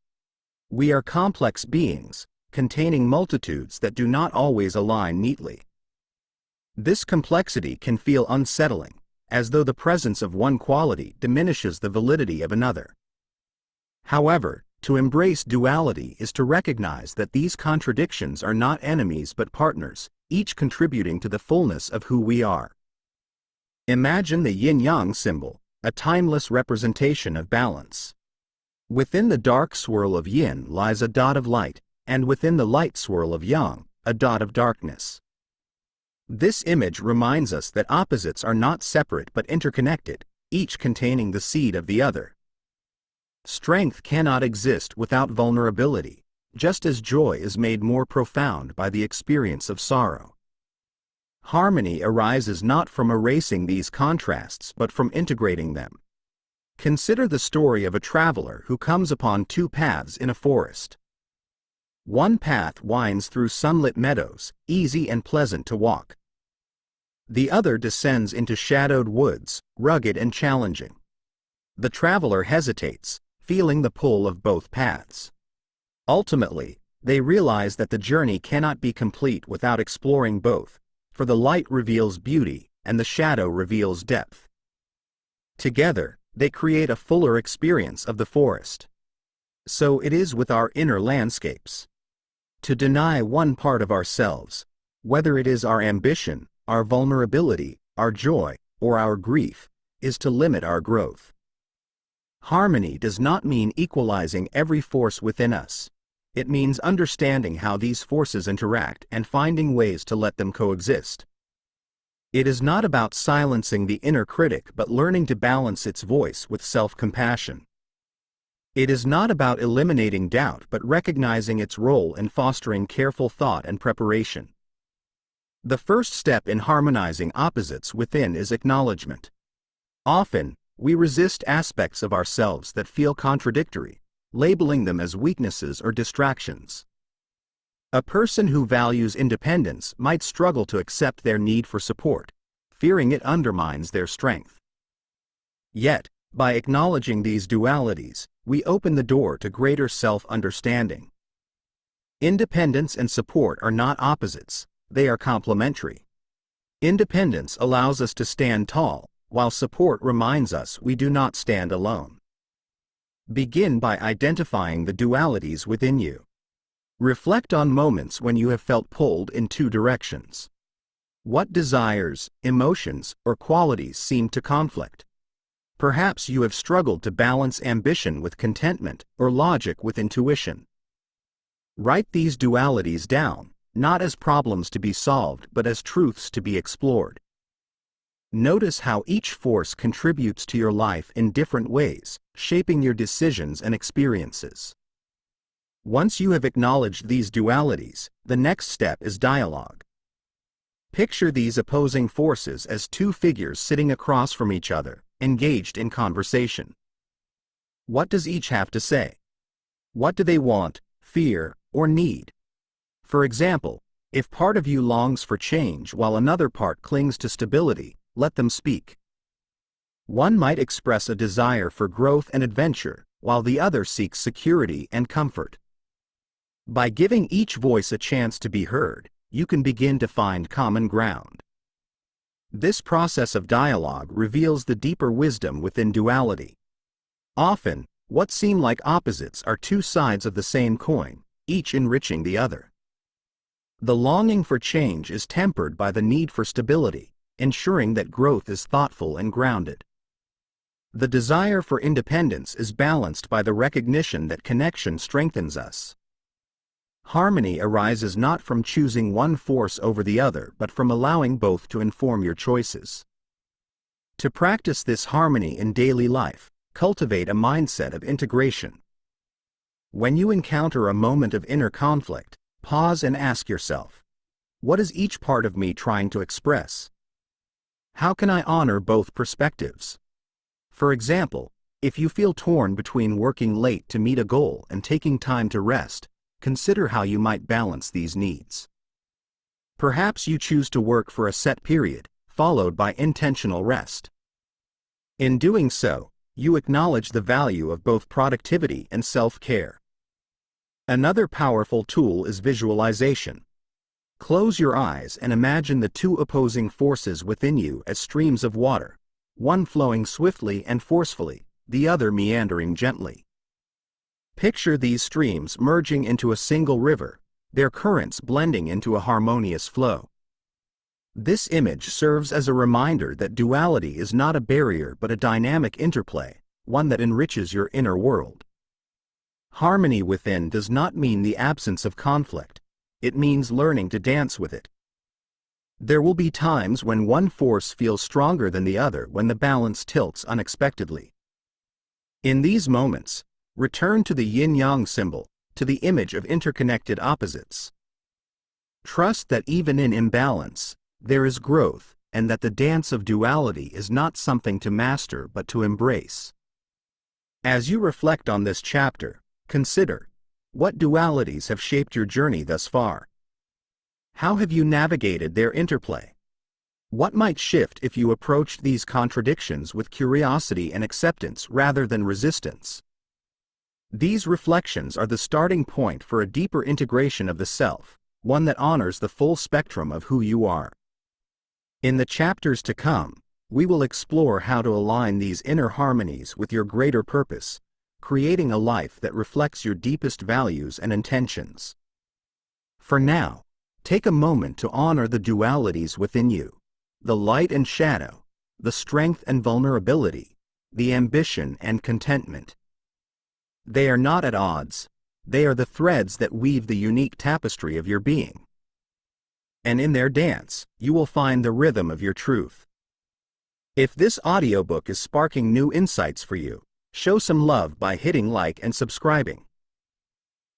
We are complex beings, containing multitudes that do not always align neatly. This complexity can feel unsettling, as though the presence of one quality diminishes the validity of another. However, to embrace duality is to recognize that these contradictions are not enemies but partners, each contributing to the fullness of who we are. Imagine the yin-yang symbol, a timeless representation of balance. Within the dark swirl of yin lies a dot of light, and within the light swirl of yang, a dot of darkness. This image reminds us that opposites are not separate but interconnected, each containing the seed of the other. Strength cannot exist without vulnerability, just as joy is made more profound by the experience of sorrow. Harmony arises not from erasing these contrasts but from integrating them. Consider the story of a traveler who comes upon two paths in a forest. One path winds through sunlit meadows, easy and pleasant to walk. The other descends into shadowed woods, rugged and challenging. The traveler hesitates, feeling the pull of both paths. Ultimately, they realize that the journey cannot be complete without exploring both, for the light reveals beauty and the shadow reveals depth. Together, they create a fuller experience of the forest. So it is with our inner landscapes. To deny one part of ourselves, whether it is our ambition, our vulnerability, our joy, or our grief, is to limit our growth. Harmony does not mean equalizing every force within us. It means understanding how these forces interact and finding ways to let them coexist. It is not about silencing the inner critic but learning to balance its voice with self-compassion. It is not about eliminating doubt but recognizing its role in fostering careful thought and preparation. The first step in harmonizing opposites within is acknowledgement. Often, we resist aspects of ourselves that feel contradictory, labeling them as weaknesses or distractions. A person who values independence might struggle to accept their need for support, fearing it undermines their strength. Yet, by acknowledging these dualities, we open the door to greater self-understanding. Independence and support are not opposites, they are complementary. Independence allows us to stand tall, while support reminds us we do not stand alone. Begin by identifying the dualities within you. Reflect on moments when you have felt pulled in two directions. What desires, emotions, or qualities seem to conflict? Perhaps you have struggled to balance ambition with contentment or logic with intuition. Write these dualities down, not as problems to be solved but as truths to be explored. Notice how each force contributes to your life in different ways, shaping your decisions and experiences. Once you have acknowledged these dualities, the next step is dialogue. Picture these opposing forces as two figures sitting across from each other, engaged in conversation. What does each have to say? What do they want, fear, or need? For example, if part of you longs for change while another part clings to stability, let them speak. One might express a desire for growth and adventure, while the other seeks security and comfort. By giving each voice a chance to be heard, you can begin to find common ground. This process of dialogue reveals the deeper wisdom within duality. Often, what seem like opposites are two sides of the same coin, each enriching the other. The longing for change is tempered by the need for stability, ensuring that growth is thoughtful and grounded. The desire for independence is balanced by the recognition that connection strengthens us. Harmony arises not from choosing one force over the other but from allowing both to inform your choices. To practice this harmony in daily life, cultivate a mindset of integration. When you encounter a moment of inner conflict, pause and ask yourself, what is each part of me trying to express? How can I honor both perspectives? For example, if you feel torn between working late to meet a goal and taking time to rest, consider how you might balance these needs. Perhaps you choose to work for a set period, followed by intentional rest. In doing so, you acknowledge the value of both productivity and self-care. Another powerful tool is visualization. Close your eyes and imagine the two opposing forces within you as streams of water, one flowing swiftly and forcefully, the other meandering gently. Picture these streams merging into a single river, their currents blending into a harmonious flow. This image serves as a reminder that duality is not a barrier but a dynamic interplay, one that enriches your inner world. Harmony within does not mean the absence of conflict, it means learning to dance with it. There will be times when one force feels stronger than the other when the balance tilts unexpectedly. In these moments, return to the yin-yang symbol, to the image of interconnected opposites. Trust that even in imbalance, there is growth, and that the dance of duality is not something to master but to embrace. As you reflect on this chapter, consider, what dualities have shaped your journey thus far? How have you navigated their interplay? What might shift if you approached these contradictions with curiosity and acceptance rather than resistance? These reflections are the starting point for a deeper integration of the self, one that honors the full spectrum of who you are. In the chapters to come, we will explore how to align these inner harmonies with your greater purpose, creating a life that reflects your deepest values and intentions. For now, take a moment to honor the dualities within you, the light and shadow, the strength and vulnerability, the ambition and contentment. They are not at odds, they are the threads that weave the unique tapestry of your being. And in their dance, you will find the rhythm of your truth. If this audiobook is sparking new insights for you, show some love by hitting like and subscribing.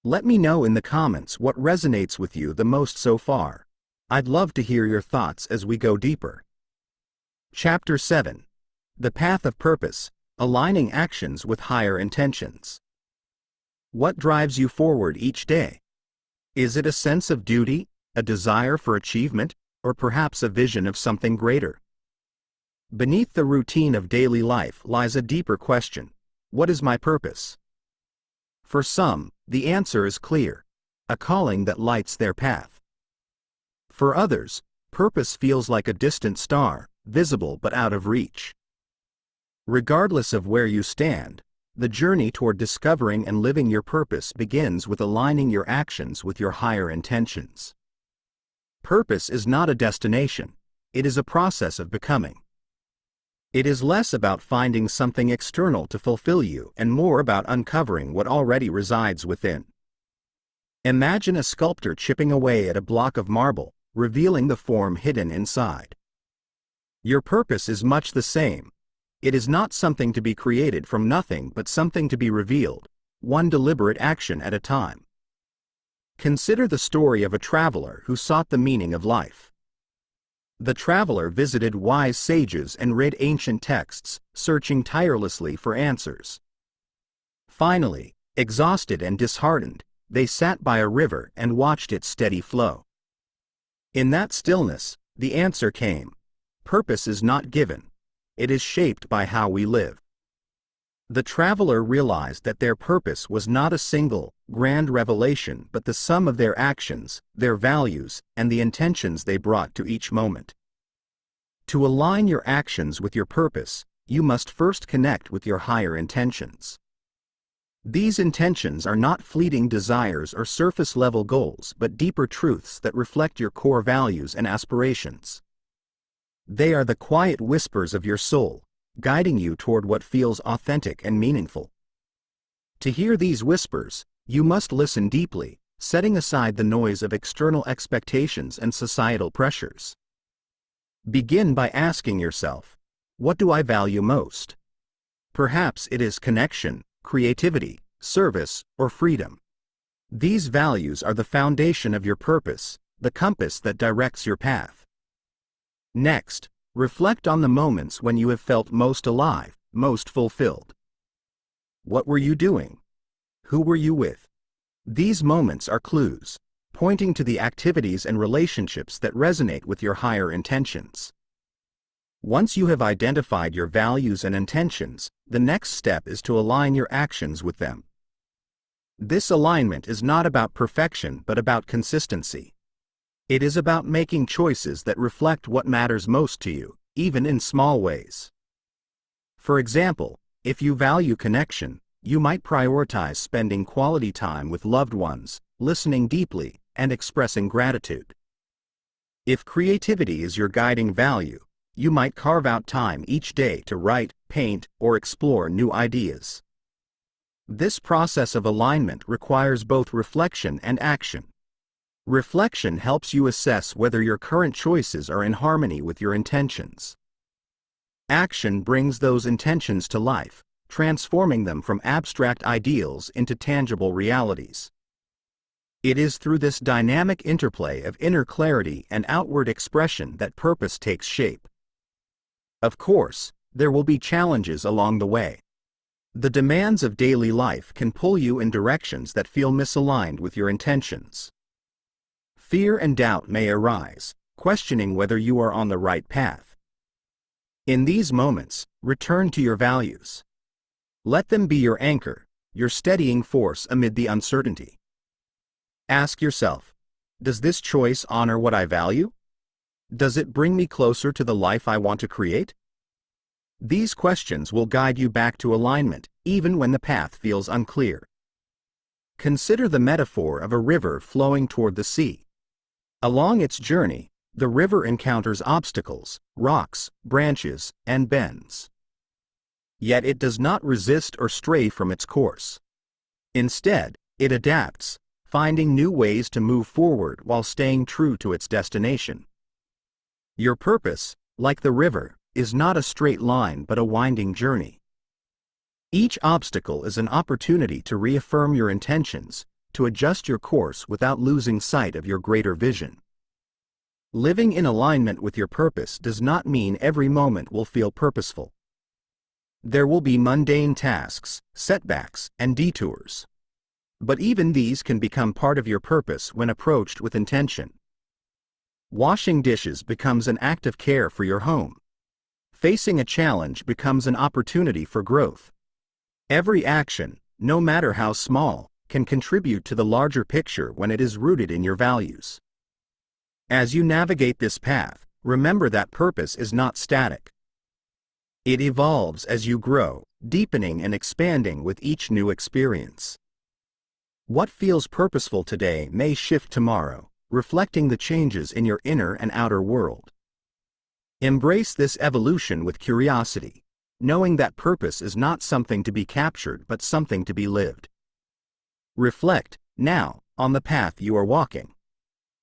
Let me know in the comments what resonates with you the most so far. I'd love to hear your thoughts as we go deeper. Chapter 7. The Path of Purpose, Aligning Actions with Higher Intentions. What drives you forward each day? Is it a sense of duty, a desire for achievement, or perhaps a vision of something greater? Beneath the routine of daily life lies a deeper question: what is my purpose? For some, the answer is clear: a calling that lights their path. For others, purpose feels like a distant star, visible but out of reach. Regardless of where you stand, the journey toward discovering and living your purpose begins with aligning your actions with your higher intentions. Purpose is not a destination, it is a process of becoming. It is less about finding something external to fulfill you and more about uncovering what already resides within. Imagine a sculptor chipping away at a block of marble, revealing the form hidden inside. Your purpose is much the same. It is not something to be created from nothing but something to be revealed, one deliberate action at a time. Consider the story of a traveler who sought the meaning of life. The traveler visited wise sages and read ancient texts, searching tirelessly for answers. Finally, exhausted and disheartened, they sat by a river and watched its steady flow. In that stillness, the answer came. Purpose is not given. It is shaped by how we live. The traveler realized that their purpose was not a single, grand revelation but the sum of their actions, their values, and the intentions they brought to each moment. To align your actions with your purpose, you must first connect with your higher intentions. These intentions are not fleeting desires or surface-level goals but deeper truths that reflect your core values and aspirations. They are the quiet whispers of your soul, guiding you toward what feels authentic and meaningful. To hear these whispers, you must listen deeply, setting aside the noise of external expectations and societal pressures. Begin by asking yourself, what do I value most? Perhaps it is connection, creativity, service, or freedom. These values are the foundation of your purpose, the compass that directs your path. Next, reflect on the moments when you have felt most alive, most fulfilled. What were you doing? Who were you with? These moments are clues, pointing to the activities and relationships that resonate with your higher intentions. Once you have identified your values and intentions, the next step is to align your actions with them. This alignment is not about perfection but about consistency. It is about making choices that reflect what matters most to you, even in small ways. For example, if you value connection, you might prioritize spending quality time with loved ones, listening deeply, and expressing gratitude. If creativity is your guiding value, you might carve out time each day to write, paint, or explore new ideas. This process of alignment requires both reflection and action. Reflection helps you assess whether your current choices are in harmony with your intentions. Action brings those intentions to life, transforming them from abstract ideals into tangible realities. It is through this dynamic interplay of inner clarity and outward expression that purpose takes shape. Of course, there will be challenges along the way. The demands of daily life can pull you in directions that feel misaligned with your intentions. Fear and doubt may arise, questioning whether you are on the right path. In these moments, return to your values. Let them be your anchor, your steadying force amid the uncertainty. Ask yourself, does this choice honor what I value? Does it bring me closer to the life I want to create? These questions will guide you back to alignment, even when the path feels unclear. Consider the metaphor of a river flowing toward the sea. Along its journey, the river encounters obstacles, rocks, branches, and bends. Yet it does not resist or stray from its course. Instead, it adapts, finding new ways to move forward while staying true to its destination. Your purpose, like the river, is not a straight line but a winding journey. Each obstacle is an opportunity to reaffirm your intentions, to adjust your course without losing sight of your greater vision. Living in alignment with your purpose does not mean every moment will feel purposeful. There will be mundane tasks, setbacks, and detours. But even these can become part of your purpose when approached with intention. Washing dishes becomes an act of care for your home. Facing a challenge becomes an opportunity for growth. Every action, no matter how small, can contribute to the larger picture when it is rooted in your values. As you navigate this path, remember that purpose is not static. It evolves as you grow, deepening and expanding with each new experience. What feels purposeful today may shift tomorrow, reflecting the changes in your inner and outer world. Embrace this evolution with curiosity, knowing that purpose is not something to be captured but something to be lived. Reflect, now, on the path you are walking.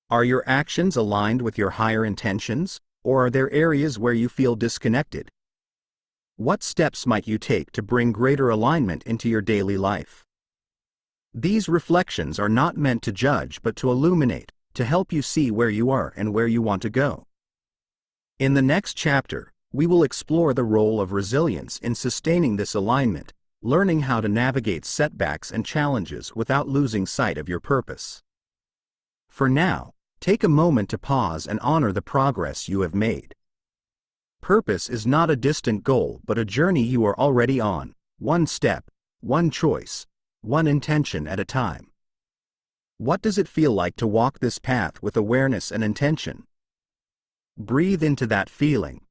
Are your actions aligned with your higher intentions, or are there areas where you feel disconnected? What steps might you take to bring greater alignment into your daily life? These reflections are not meant to judge but to illuminate, to help you see where you are and where you want to go. In the next chapter, we will explore the role of resilience in sustaining this alignment, learning how to navigate setbacks and challenges without losing sight of your purpose. For now, take a moment to pause and honor the progress you have made. Purpose is not a distant goal but a journey you are already on, one step, one choice, one intention at a time. What does it feel like to walk this path with awareness and intention? Breathe into that feeling.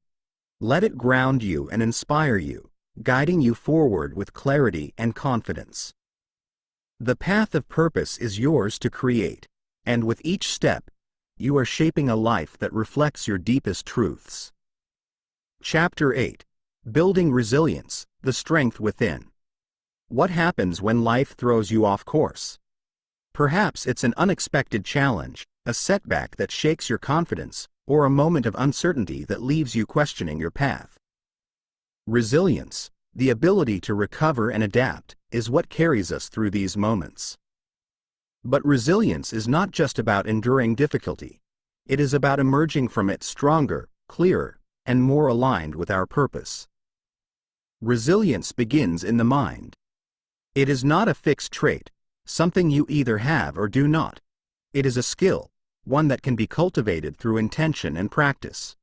Let it ground you and inspire you, guiding you forward with clarity and confidence. The path of purpose is yours to create, and with each step, you are shaping a life that reflects your deepest truths. Chapter 8. Building Resilience, the Strength Within. What happens when life throws you off course? Perhaps it's an unexpected challenge, a setback that shakes your confidence, or a moment of uncertainty that leaves you questioning your path. Resilience, the ability to recover and adapt, is what carries us through these moments. But resilience is not just about enduring difficulty. It is about emerging from it stronger, clearer, and more aligned with our purpose. Resilience begins in the mind. It is not a fixed trait, something you either have or do not. It is a skill, one that can be cultivated through intention and practice.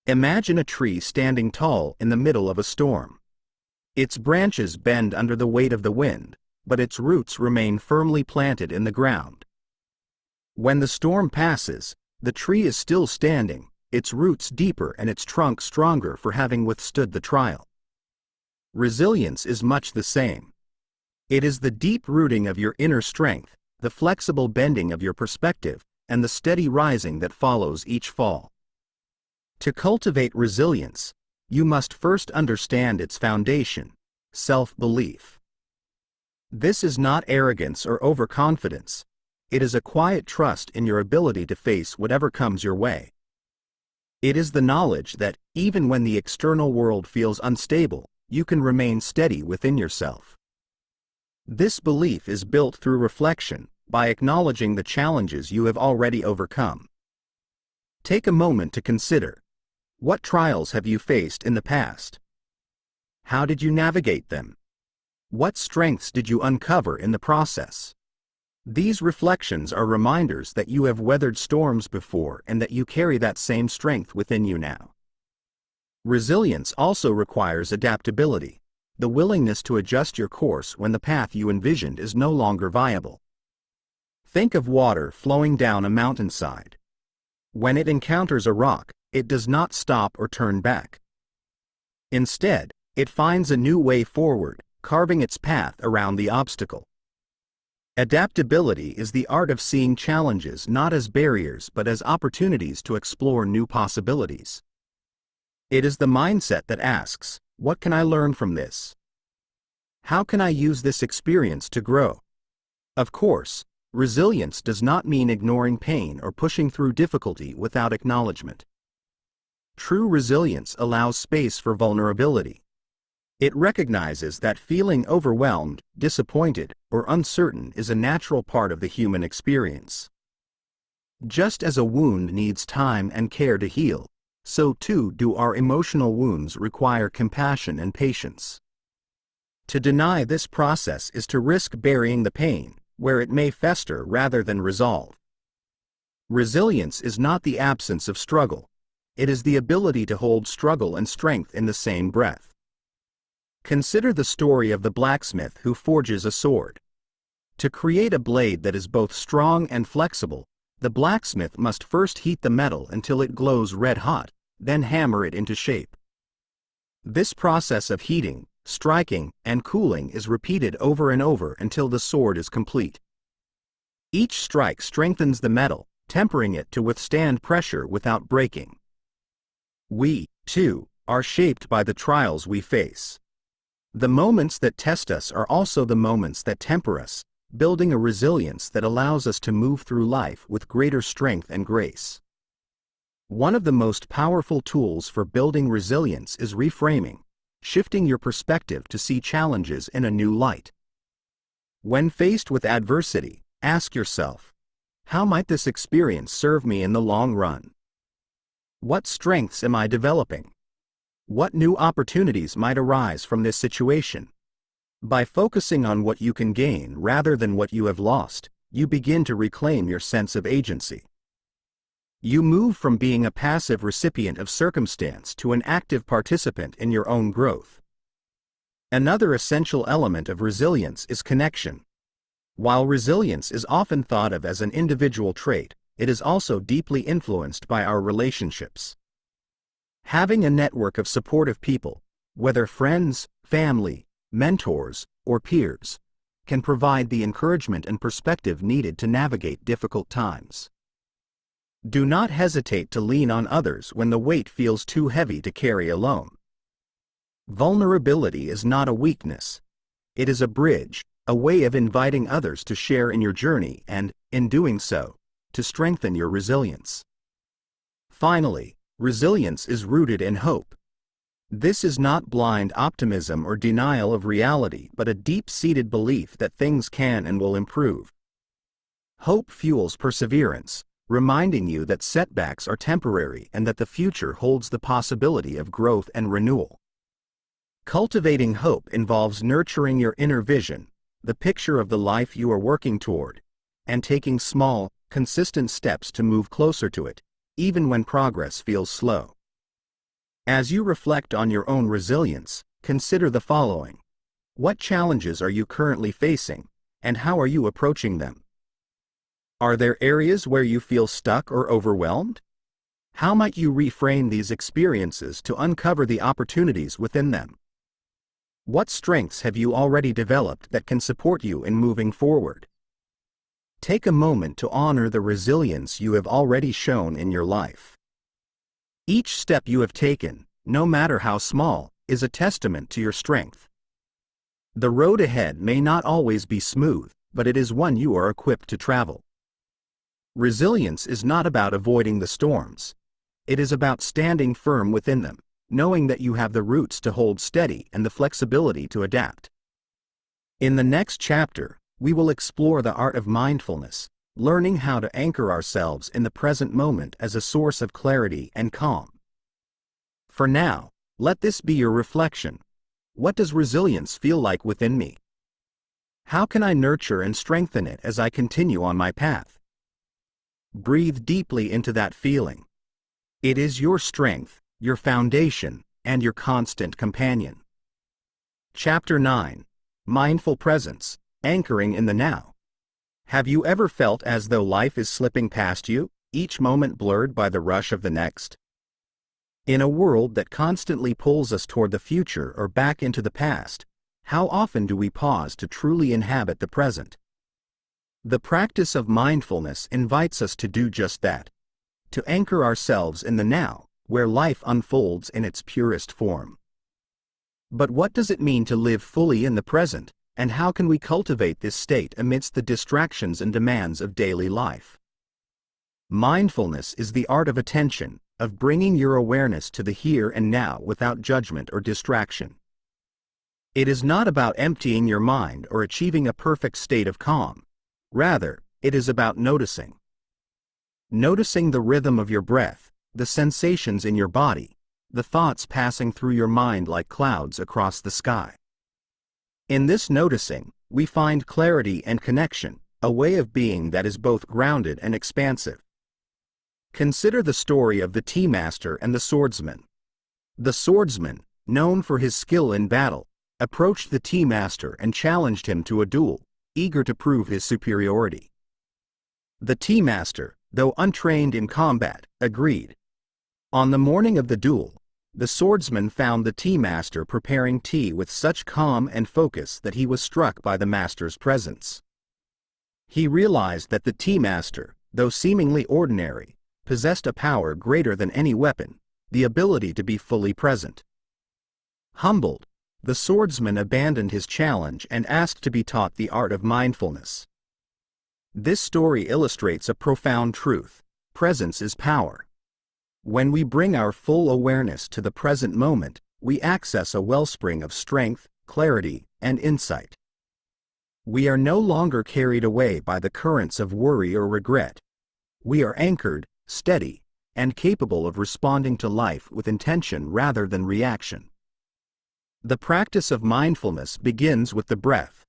Imagine a tree standing tall in the middle of a storm. Its branches bend under the weight of the wind, but its roots remain firmly planted in the ground. When the storm passes, the tree is still standing, its roots deeper and its trunk stronger for having withstood the trial. Resilience is much the same. It is the deep rooting of your inner strength, the flexible bending of your perspective, and the steady rising that follows each fall. To cultivate resilience, you must first understand its foundation, self-belief. This is not arrogance or overconfidence. It is a quiet trust in your ability to face whatever comes your way. It is the knowledge that, even when the external world feels unstable, you can remain steady within yourself. This belief is built through reflection, by acknowledging the challenges you have already overcome. Take a moment to consider. What trials have you faced in the past? How did you navigate them? What strengths did you uncover in the process? These reflections are reminders that you have weathered storms before and that you carry that same strength within you now. Resilience also requires adaptability, the willingness to adjust your course when the path you envisioned is no longer viable. Think of water flowing down a mountainside. When it encounters a rock, it does not stop or turn back. Instead, it finds a new way forward, carving its path around the obstacle. Adaptability is the art of seeing challenges not as barriers but as opportunities to explore new possibilities. It is the mindset that asks, what can I learn from this? How can I use this experience to grow? Of course, resilience does not mean ignoring pain or pushing through difficulty without acknowledgement. True resilience allows space for vulnerability. It recognizes that feeling overwhelmed, disappointed, or uncertain is a natural part of the human experience. Just as a wound needs time and care to heal, so too do our emotional wounds require compassion and patience. To deny this process is to risk burying the pain, where it may fester rather than resolve. Resilience is not the absence of struggle. It is the ability to hold struggle and strength in the same breath. Consider the story of the blacksmith who forges a sword. To create a blade that is both strong and flexible, the blacksmith must first heat the metal until it glows red hot, then hammer it into shape. This process of heating, striking, and cooling is repeated over and over until the sword is complete. Each strike strengthens the metal, tempering it to withstand pressure without breaking. We, too, are shaped by the trials we face. The moments that test us are also the moments that temper us, building a resilience that allows us to move through life with greater strength and grace. One of the most powerful tools for building resilience is reframing, shifting your perspective to see challenges in a new light. When faced with adversity, ask yourself, how might this experience serve me in the long run? What strengths am I developing? What new opportunities might arise from this situation? By focusing on what you can gain rather than what you have lost, you begin to reclaim your sense of agency. You move from being a passive recipient of circumstance to an active participant in your own growth. Another essential element of resilience is connection. While resilience is often thought of as an individual trait, it is also deeply influenced by our relationships. Having a network of supportive people, whether friends, family, mentors, or peers, can provide the encouragement and perspective needed to navigate difficult times. Do not hesitate to lean on others when the weight feels too heavy to carry alone. Vulnerability is not a weakness. It is a bridge, a way of inviting others to share in your journey and, in doing so, to strengthen your resilience. Finally, resilience is rooted in hope. This is not blind optimism or denial of reality, but a deep-seated belief that things can and will improve. Hope fuels perseverance, reminding you that setbacks are temporary and that the future holds the possibility of growth and renewal. Cultivating hope involves nurturing your inner vision, the picture of the life you are working toward, and taking small, consistent steps to move closer to it, even when progress feels slow. As you reflect on your own resilience, consider the following. What challenges are you currently facing, and how are you approaching them? Are there areas where you feel stuck or overwhelmed? How might you reframe these experiences to uncover the opportunities within them? What strengths have you already developed that can support you in moving forward? Take a moment to honor the resilience you have already shown in your life. Each step you have taken, no matter how small, is a testament to your strength. The road ahead may not always be smooth, but it is one you are equipped to travel. Resilience is not about avoiding the storms. It is about standing firm within them, knowing that you have the roots to hold steady and the flexibility to adapt. In the next chapter, we will explore the art of mindfulness, learning how to anchor ourselves in the present moment as a source of clarity and calm. For now, let this be your reflection. What does resilience feel like within me? How can I nurture and strengthen it as I continue on my path? Breathe deeply into that feeling. It is your strength, your foundation, and your constant companion. Chapter 9. Mindful Presence, Anchoring in the Now. Have you ever felt as though life is slipping past you, each moment blurred by the rush of the next? In a world that constantly pulls us toward the future or back into the past, how often do we pause to truly inhabit the present? The practice of mindfulness invites us to do just that, to anchor ourselves in the now, where life unfolds in its purest form. But what does it mean to live fully in the present, and how can we cultivate this state amidst the distractions and demands of daily life? Mindfulness is the art of attention, of bringing your awareness to the here and now without judgment or distraction. It is not about emptying your mind or achieving a perfect state of calm. Rather, it is about noticing. Noticing the rhythm of your breath, the sensations in your body, the thoughts passing through your mind like clouds across the sky. In this noticing, we find clarity and connection, a way of being that is both grounded and expansive. Consider the story of the tea master and the swordsman. The swordsman, known for his skill in battle, approached the tea master and challenged him to a duel, eager to prove his superiority. The tea master, though untrained in combat, agreed. On the morning of the duel, the swordsman found the tea master preparing tea with such calm and focus that he was struck by the master's presence. He realized that the tea master, though seemingly ordinary, possessed a power greater than any weapon, the ability to be fully present. Humbled, the swordsman abandoned his challenge and asked to be taught the art of mindfulness. This story illustrates a profound truth: presence is power. When we bring our full awareness to the present moment, we access a wellspring of strength, clarity, and insight. We are no longer carried away by the currents of worry or regret. We are anchored, steady, and capable of responding to life with intention rather than reaction. The practice of mindfulness begins with the breath.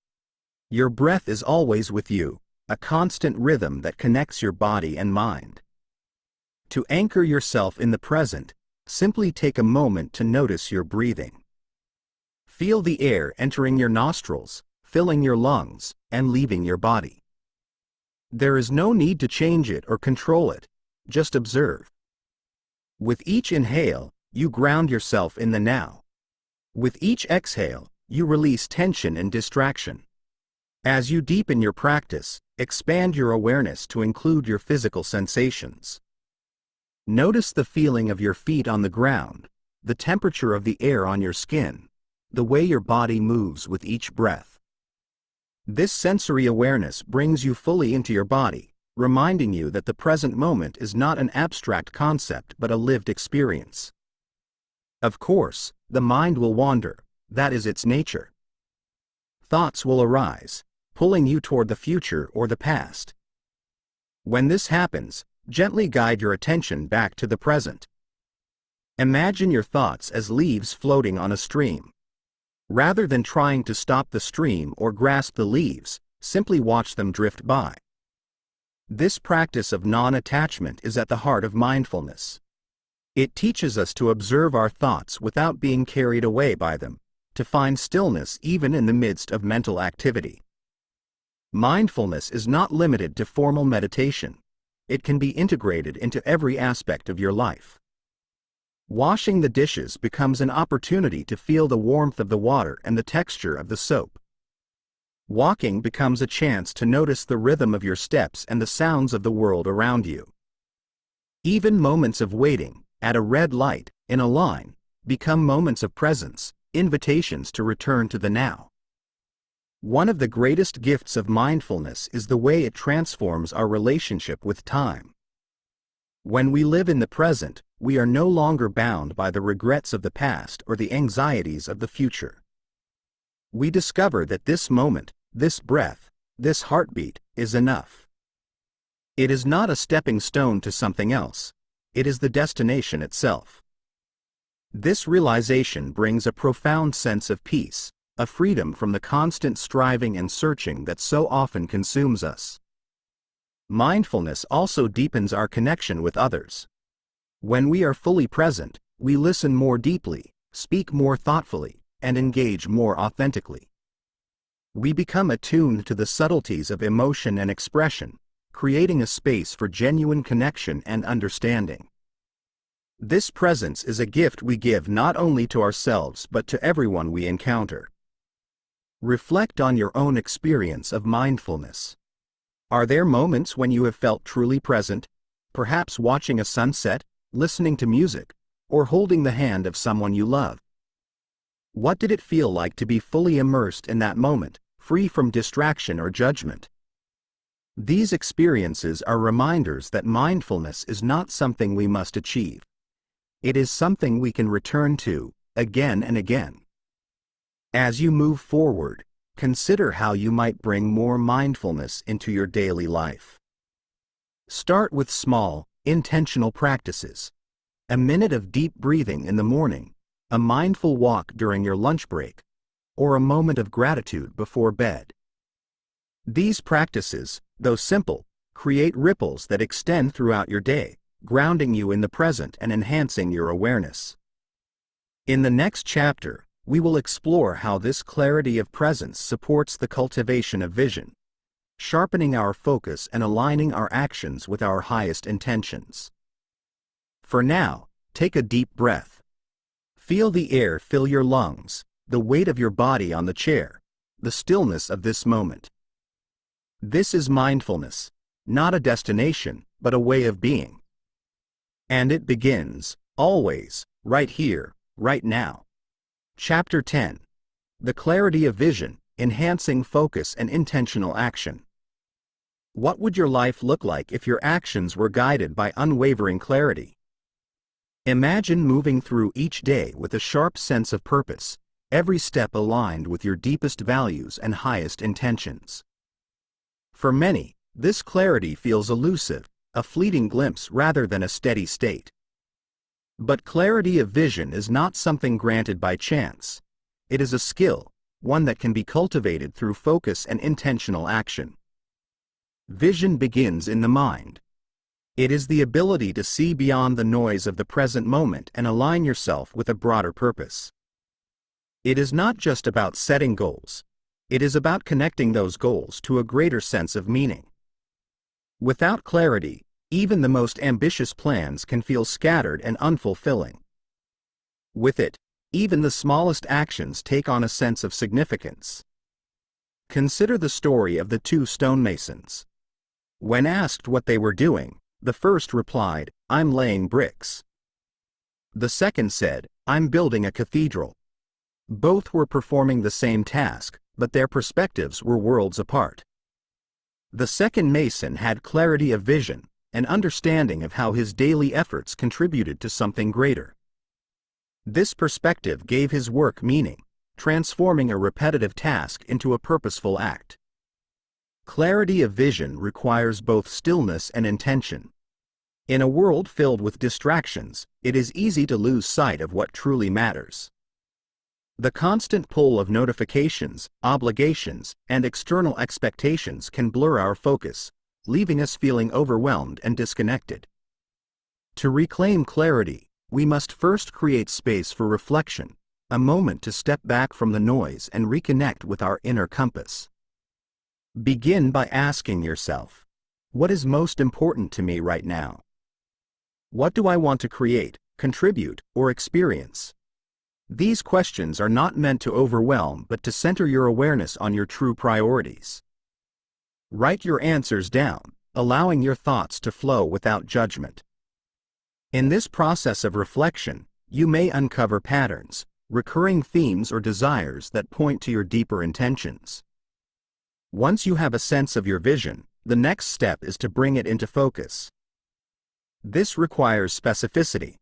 Your breath is always with you, a constant rhythm that connects your body and mind. To anchor yourself in the present, simply take a moment to notice your breathing. Feel the air entering your nostrils, filling your lungs, and leaving your body. There is no need to change it or control it, just observe. With each inhale, you ground yourself in the now. With each exhale, you release tension and distraction. As you deepen your practice, expand your awareness to include your physical sensations. Notice the feeling of your feet on the ground, the temperature of the air on your skin, the way your body moves with each breath. This sensory awareness brings you fully into your body, reminding you that the present moment is not an abstract concept but a lived experience. Of course, the mind will wander, that is its nature. Thoughts will arise, pulling you toward the future or the past. When this happens, gently guide your attention back to the present. Imagine your thoughts as leaves floating on a stream. Rather than trying to stop the stream or grasp the leaves, simply watch them drift by. This practice of non-attachment is at the heart of mindfulness. It teaches us to observe our thoughts without being carried away by them, to find stillness even in the midst of mental activity. Mindfulness is not limited to formal meditation. It can be integrated into every aspect of your life. Washing the dishes becomes an opportunity to feel the warmth of the water and the texture of the soap. Walking becomes a chance to notice the rhythm of your steps and the sounds of the world around you. Even moments of waiting, at a red light, in a line, become moments of presence, invitations to return to the now. One of the greatest gifts of mindfulness is the way it transforms our relationship with time. When we live in the present, we are no longer bound by the regrets of the past or the anxieties of the future. We discover that this moment, this breath, this heartbeat, is enough. It is not a stepping stone to something else. It is the destination itself. This realization brings a profound sense of peace, a freedom from the constant striving and searching that so often consumes us. Mindfulness also deepens our connection with others. When we are fully present, we listen more deeply, speak more thoughtfully, and engage more authentically. We become attuned to the subtleties of emotion and expression, creating a space for genuine connection and understanding. This presence is a gift we give not only to ourselves but to everyone we encounter. Reflect on your own experience of mindfulness. Are there moments when you have felt truly present, perhaps watching a sunset, listening to music, or holding the hand of someone you love? What did it feel like to be fully immersed in that moment, free from distraction or judgment? These experiences are reminders that mindfulness is not something we must achieve. It is something we can return to, again and again. As you move forward, consider how you might bring more mindfulness into your daily life. Start with small, intentional practices. A minute of deep breathing in the morning, a mindful walk during your lunch break, or a moment of gratitude before bed. These practices, though simple, create ripples that extend throughout your day, grounding you in the present and enhancing your awareness. In the next chapter, we will explore how this clarity of presence supports the cultivation of vision, sharpening our focus and aligning our actions with our highest intentions. For now, take a deep breath. Feel the air fill your lungs, the weight of your body on the chair, the stillness of this moment. This is mindfulness, not a destination, but a way of being. And it begins, always, right here, right now. Chapter 10. The Clarity of Vision, Enhancing Focus and Intentional Action. What would your life look like if your actions were guided by unwavering clarity? Imagine moving through each day with a sharp sense of purpose, every step aligned with your deepest values and highest intentions. For many, this clarity feels elusive, a fleeting glimpse rather than a steady state. But clarity of vision is not something granted by chance. It is a skill, one that can be cultivated through focus and intentional action. Vision begins in the mind. It is the ability to see beyond the noise of the present moment and align yourself with a broader purpose. It is not just about setting goals. It is about connecting those goals to a greater sense of meaning. Without clarity, even the most ambitious plans can feel scattered and unfulfilling. With it, even the smallest actions take on a sense of significance. Consider the story of the two stonemasons. When asked what they were doing, the first replied, "I'm laying bricks." The second said, "I'm building a cathedral." Both were performing the same task, but their perspectives were worlds apart. The second mason had clarity of vision, an understanding of how his daily efforts contributed to something greater. This perspective gave his work meaning, transforming a repetitive task into a purposeful act. Clarity of vision requires both stillness and intention. In a world filled with distractions, it is easy to lose sight of what truly matters. The constant pull of notifications, obligations, and external expectations can blur our focus, leaving us feeling overwhelmed and disconnected. To reclaim clarity, we must first create space for reflection, a moment to step back from the noise and reconnect with our inner compass. Begin by asking yourself, what is most important to me right now? What do I want to create, contribute, or experience? These questions are not meant to overwhelm but to center your awareness on your true priorities. Write your answers down, allowing your thoughts to flow without judgment. In this process of reflection, you may uncover patterns, recurring themes or desires that point to your deeper intentions. Once you have a sense of your vision, the next step is to bring it into focus. This requires specificity.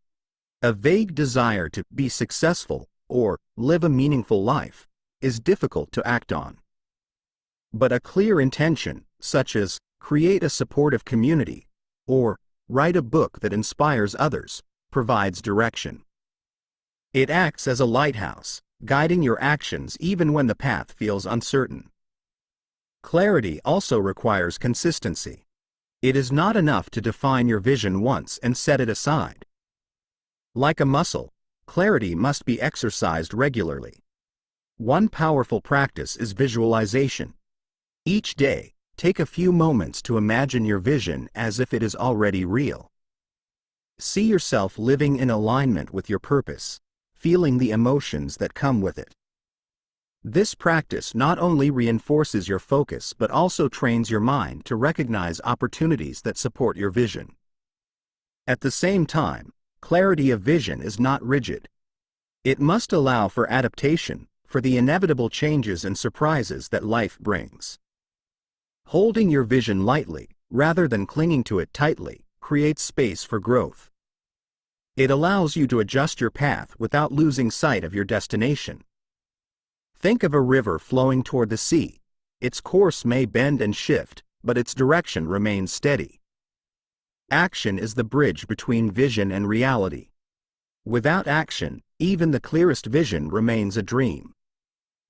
A vague desire to be successful or live a meaningful life is difficult to act on. But a clear intention, such as create a supportive community or write a book that inspires others, provides direction. It acts as a lighthouse, guiding your actions even when the path feels uncertain. Clarity also requires consistency. It is not enough to define your vision once and set it aside. Like a muscle, clarity must be exercised regularly. One powerful practice is visualization. Each day, take a few moments to imagine your vision as if it is already real. See yourself living in alignment with your purpose, feeling the emotions that come with it. This practice not only reinforces your focus but also trains your mind to recognize opportunities that support your vision. At the same time, clarity of vision is not rigid. It must allow for adaptation, for the inevitable changes and surprises that life brings. Holding your vision lightly, rather than clinging to it tightly, creates space for growth. It allows you to adjust your path without losing sight of your destination. Think of a river flowing toward the sea. Its course may bend and shift, but its direction remains steady. Action is the bridge between vision and reality. Without action, even the clearest vision remains a dream.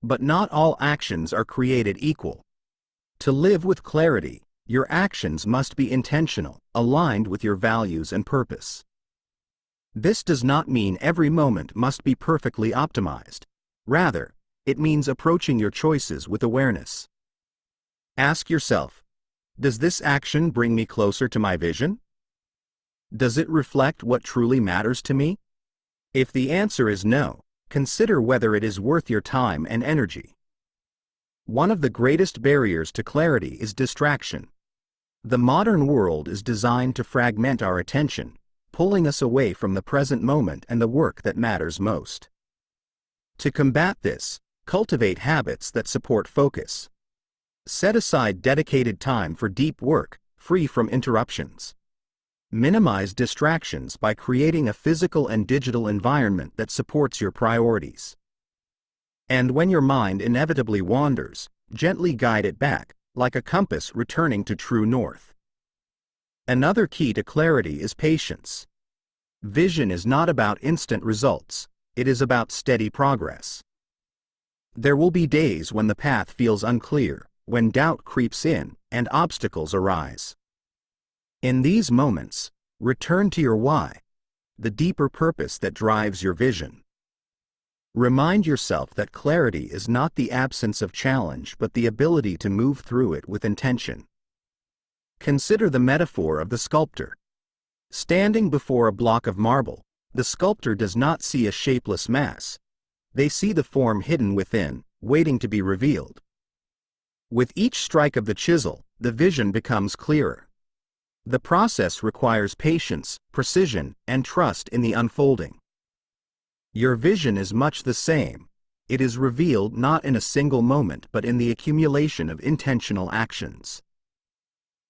But not all actions are created equal. To live with clarity, your actions must be intentional, aligned with your values and purpose. This does not mean every moment must be perfectly optimized. Rather, it means approaching your choices with awareness. Ask yourself, does this action bring me closer to my vision? Does it reflect what truly matters to me? If the answer is no, consider whether it is worth your time and energy. One of the greatest barriers to clarity is distraction. The modern world is designed to fragment our attention, pulling us away from the present moment and the work that matters most. To combat this, cultivate habits that support focus. Set aside dedicated time for deep work, free from interruptions. Minimize distractions by creating a physical and digital environment that supports your priorities. And when your mind inevitably wanders, gently guide it back, like a compass returning to true north. Another key to clarity is patience. Vision is not about instant results, it is about steady progress. There will be days when the path feels unclear, when doubt creeps in, and obstacles arise. In these moments, return to your why, the deeper purpose that drives your vision. Remind yourself that clarity is not the absence of challenge but the ability to move through it with intention. Consider the metaphor of the sculptor. Standing before a block of marble, the sculptor does not see a shapeless mass. They see the form hidden within, waiting to be revealed. With each strike of the chisel, the vision becomes clearer. The process requires patience, precision, and trust in the unfolding. Your vision is much the same. It is revealed not in a single moment but in the accumulation of intentional actions.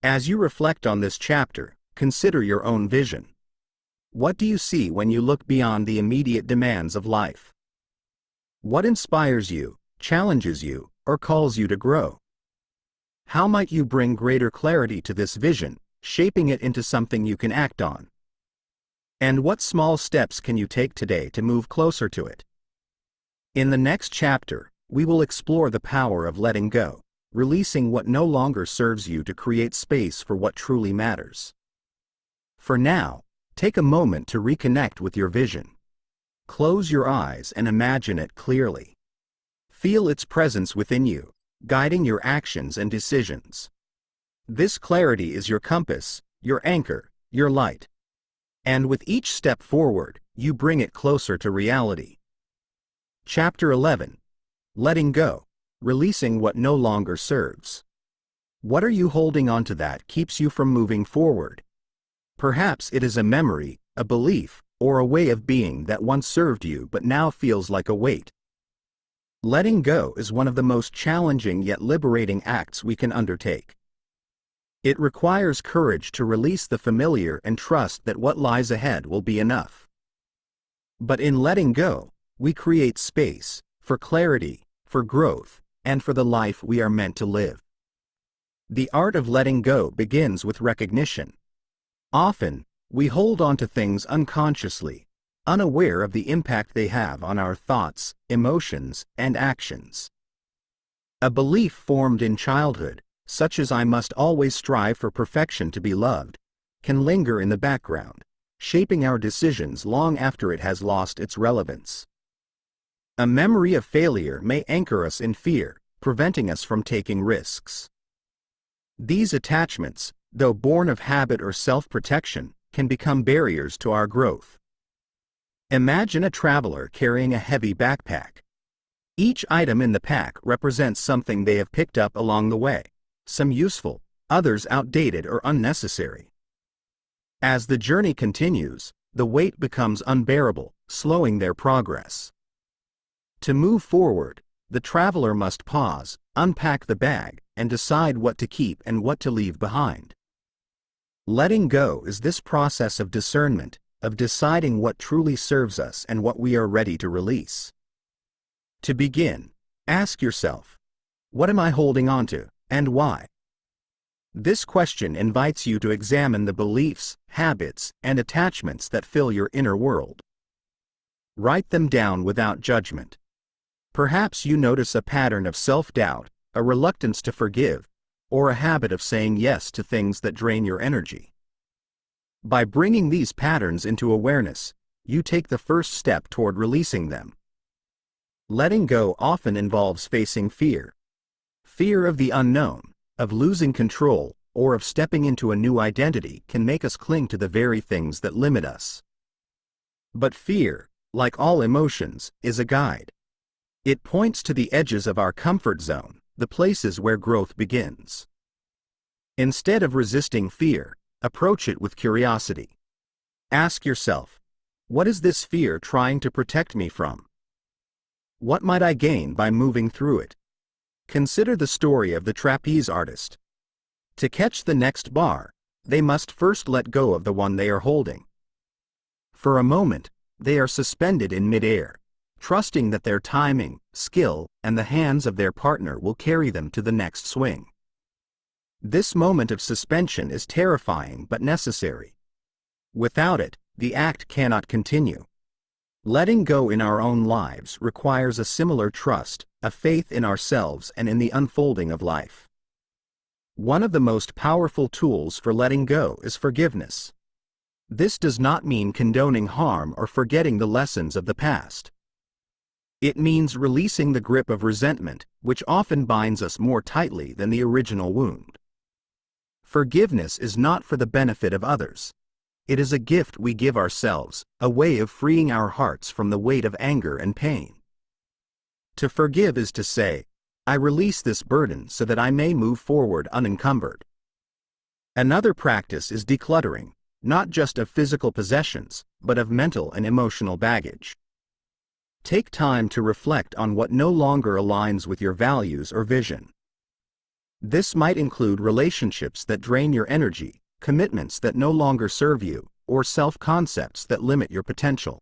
As you reflect on this chapter, consider your own vision. What do you see when you look beyond the immediate demands of life? What inspires you, challenges you, or calls you to grow? How might you bring greater clarity to this vision, shaping it into something you can act on? And what small steps can you take today to move closer to it? In the next chapter, we will explore the power of letting go, releasing what no longer serves you to create space for what truly matters. For now, take a moment to reconnect with your vision. Close your eyes and imagine it clearly. Feel its presence within you, guiding your actions and decisions. This clarity is your compass, your anchor, your light. And with each step forward, you bring it closer to reality. Chapter 11. Letting Go, Releasing What No Longer Serves. What are you holding on to that keeps you from moving forward? Perhaps it is a memory, a belief, or a way of being that once served you but now feels like a weight. Letting go is one of the most challenging yet liberating acts we can undertake. It requires courage to release the familiar and trust that what lies ahead will be enough. But in letting go, we create space for clarity, for growth, and for the life we are meant to live. The art of letting go begins with recognition. Often, we hold on to things unconsciously, unaware of the impact they have on our thoughts, emotions, and actions. A belief formed in childhood, such as "I must always strive for perfection to be loved," can linger in the background, shaping our decisions long after it has lost its relevance. A memory of failure may anchor us in fear, preventing us from taking risks. These attachments, though born of habit or self-protection, can become barriers to our growth. Imagine a traveler carrying a heavy backpack. Each item in the pack represents something they have picked up along the way, some useful, others outdated or unnecessary. As the journey continues, the weight becomes unbearable, slowing their progress. To move forward, the traveler must pause, unpack the bag, and decide what to keep and what to leave behind. Letting go is this process of discernment, of deciding what truly serves us and what we are ready to release. To begin, ask yourself, what am I holding on to, and why? This question invites you to examine the beliefs, habits, and attachments that fill your inner world. Write them down without judgment. Perhaps you notice a pattern of self-doubt, a reluctance to forgive, or a habit of saying yes to things that drain your energy. By bringing these patterns into awareness, you take the first step toward releasing them. Letting go often involves facing fear. Fear of the unknown, of losing control, or of stepping into a new identity can make us cling to the very things that limit us. But fear, like all emotions, is a guide. It points to the edges of our comfort zone, the places where growth begins. Instead of resisting fear, approach it with curiosity. Ask yourself, what is this fear trying to protect me from? What might I gain by moving through it? Consider the story of the trapeze artist. To catch the next bar, they must first let go of the one they are holding. For a moment, they are suspended in midair, trusting that their timing, skill, and the hands of their partner will carry them to the next swing. This moment of suspension is terrifying but necessary. Without it, the act cannot continue. Letting go in our own lives requires a similar trust, a faith in ourselves and in the unfolding of life. One of the most powerful tools for letting go is forgiveness. This does not mean condoning harm or forgetting the lessons of the past. It means releasing the grip of resentment, which often binds us more tightly than the original wound. Forgiveness is not for the benefit of others. It is a gift we give ourselves, a way of freeing our hearts from the weight of anger and pain. To forgive is to say, I release this burden so that I may move forward unencumbered. Another practice is decluttering, not just of physical possessions, but of mental and emotional baggage. Take time to reflect on what no longer aligns with your values or vision. This might include relationships that drain your energy, commitments that no longer serve you, or self-concepts that limit your potential.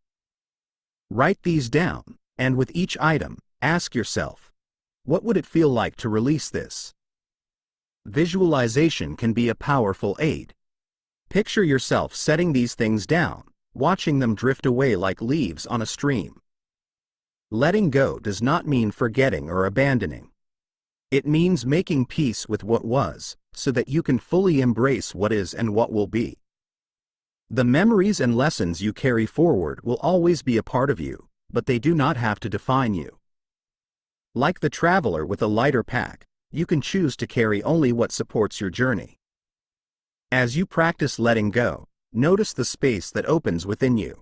Write these down, and with each item, ask yourself, what would it feel like to release this? Visualization can be a powerful aid. Picture yourself setting these things down, watching them drift away like leaves on a stream. Letting go does not mean forgetting or abandoning. It means making peace with what was, so that you can fully embrace what is and what will be. The memories and lessons you carry forward will always be a part of you, but they do not have to define you. Like the traveler with a lighter pack, you can choose to carry only what supports your journey. As you practice letting go, notice the space that opens within you.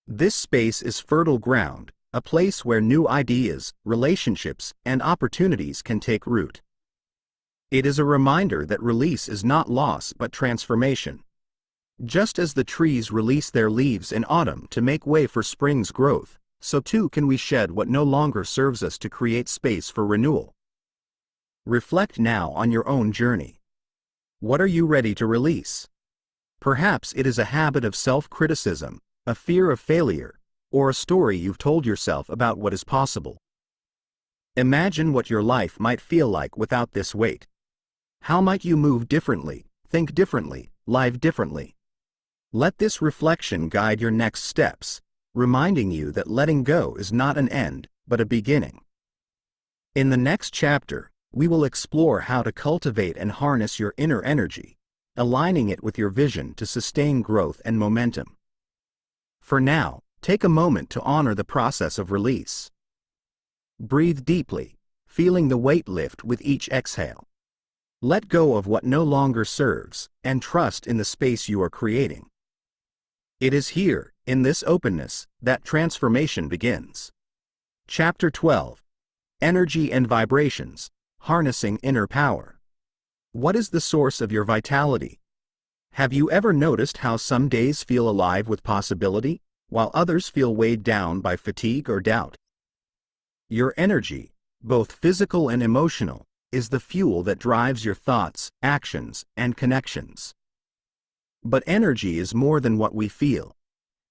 This space is fertile ground, a place where new ideas, relationships, and opportunities can take root. It is a reminder that release is not loss but transformation. Just as the trees release their leaves in autumn to make way for spring's growth, so too can we shed what no longer serves us to create space for renewal. Reflect now on your own journey. What are you ready to release? Perhaps it is a habit of self-criticism, a fear of failure, or a story you've told yourself about what is possible. Imagine what your life might feel like without this weight. How might you move differently, think differently, live differently? Let this reflection guide your next steps, reminding you that letting go is not an end, but a beginning. In the next chapter, we will explore how to cultivate and harness your inner energy, aligning it with your vision to sustain growth and momentum. For now, take a moment to honor the process of release. Breathe deeply, feeling the weight lift with each exhale. Let go of what no longer serves, and trust in the space you are creating. It is here, in this openness, that transformation begins. Chapter 12. Energy and Vibrations, Harnessing Inner Power. What is the source of your vitality? Have you ever noticed how some days feel alive with possibility, while others feel weighed down by fatigue or doubt? Your energy, both physical and emotional, is the fuel that drives your thoughts, actions, and connections. But energy is more than what we feel.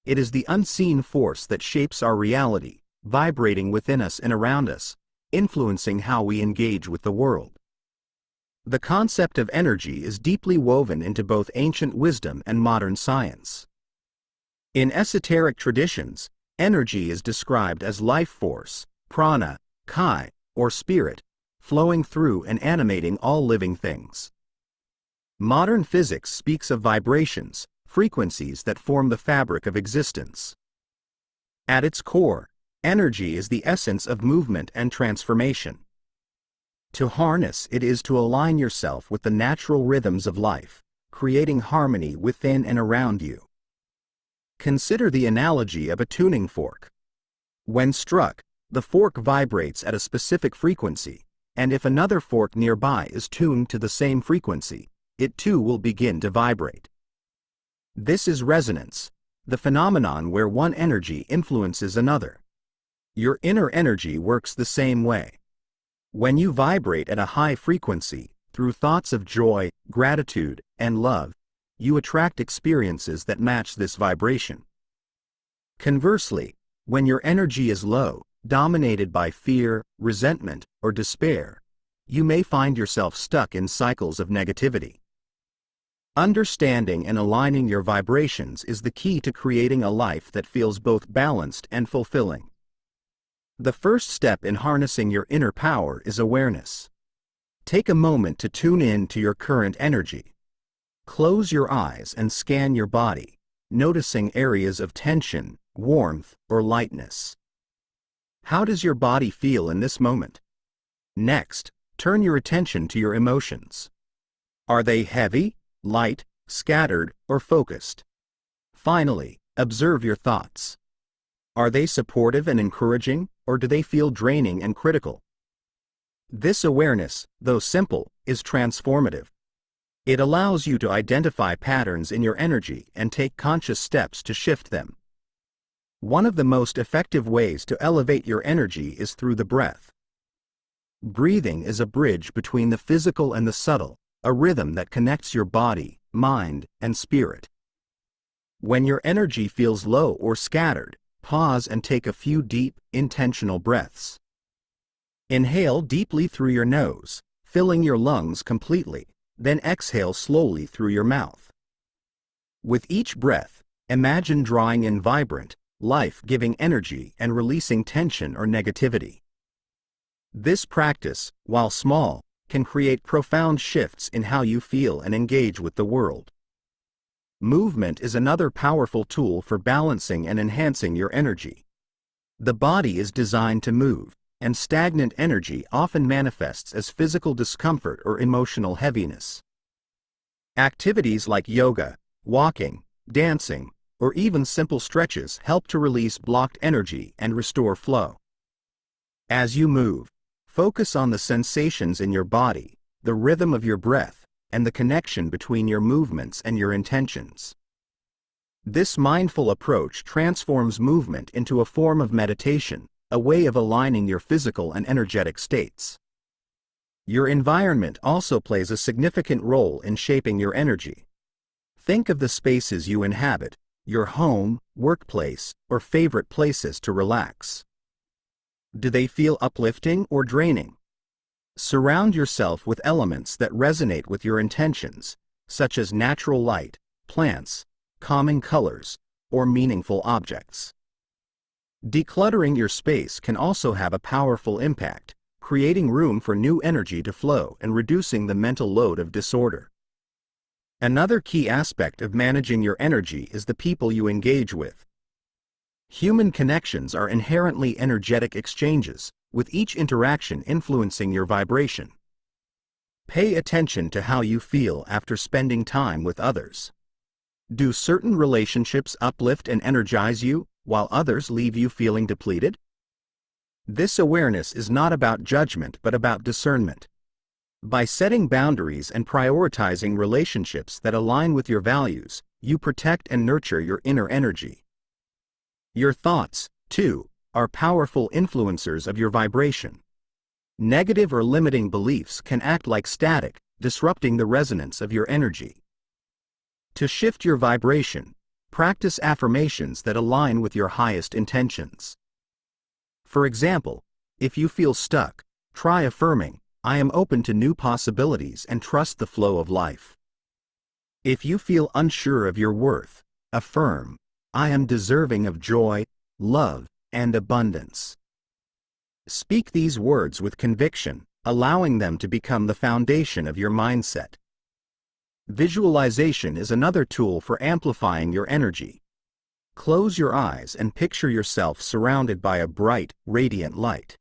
It is the unseen force that shapes our reality, vibrating within us and around us, influencing how we engage with the world. The concept of energy is deeply woven into both ancient wisdom and modern science. In esoteric traditions, energy is described as life force, prana, chi, or spirit, flowing through and animating all living things. Modern physics speaks of vibrations, frequencies that form the fabric of existence. At its core, energy is the essence of movement and transformation. To harness it is to align yourself with the natural rhythms of life, creating harmony within and around you. Consider the analogy of a tuning fork. When struck, the fork vibrates at a specific frequency, and if another fork nearby is tuned to the same frequency, it too will begin to vibrate. This is resonance, the phenomenon where one energy influences another. Your inner energy works the same way. When you vibrate at a high frequency, through thoughts of joy, gratitude, and love, you attract experiences that match this vibration. Conversely, when your energy is low, dominated by fear, resentment, or despair, you may find yourself stuck in cycles of negativity. Understanding and aligning your vibrations is the key to creating a life that feels both balanced and fulfilling. The first step in harnessing your inner power is awareness. Take a moment to tune in to your current energy. Close your eyes and scan your body, noticing areas of tension, warmth, or lightness. How does your body feel in this moment? Next, turn your attention to your emotions. Are they heavy, light, scattered, or focused? Finally, observe your thoughts. Are they supportive and encouraging, or do they feel draining and critical? This awareness, though simple, is transformative. It allows you to identify patterns in your energy and take conscious steps to shift them. One of the most effective ways to elevate your energy is through the breath. Breathing is a bridge between the physical and the subtle, a rhythm that connects your body, mind, and spirit. When your energy feels low or scattered, pause and take a few deep, intentional breaths. Inhale deeply through your nose, filling your lungs completely, then exhale slowly through your mouth. With each breath, imagine drawing in vibrant, life-giving energy and releasing tension or negativity. This practice, while small, can create profound shifts in how you feel and engage with the world. Movement is another powerful tool for balancing and enhancing your energy. The body is designed to move, and stagnant energy often manifests as physical discomfort or emotional heaviness. Activities like yoga, walking, dancing, or even simple stretches help to release blocked energy and restore flow. As you move, focus on the sensations in your body, the rhythm of your breath, and the connection between your movements and your intentions. This mindful approach transforms movement into a form of meditation, a way of aligning your physical and energetic states. Your environment also plays a significant role in shaping your energy. Think of the spaces you inhabit, your home, workplace, or favorite places to relax. Do they feel uplifting or draining? Surround yourself with elements that resonate with your intentions, such as natural light, plants, calming colors, or meaningful objects. Decluttering your space can also have a powerful impact, creating room for new energy to flow and reducing the mental load of disorder. Another key aspect of managing your energy is the people you engage with. Human connections are inherently energetic exchanges, with each interaction influencing your vibration. Pay attention to how you feel after spending time with others. Do certain relationships uplift and energize you, while others leave you feeling depleted? This awareness is not about judgment but about discernment. By setting boundaries and prioritizing relationships that align with your values, you protect and nurture your inner energy. Your thoughts, too, are powerful influencers of your vibration. Negative or limiting beliefs can act like static, disrupting the resonance of your energy. To shift your vibration, practice affirmations that align with your highest intentions. For example, if you feel stuck, try affirming, "I am open to new possibilities and trust the flow of life." If you feel unsure of your worth, affirm, "I am deserving of joy, love, and abundance." Speak these words with conviction, allowing them to become the foundation of your mindset. Visualization is another tool for amplifying your energy. Close your eyes and picture yourself surrounded by a bright, radiant light.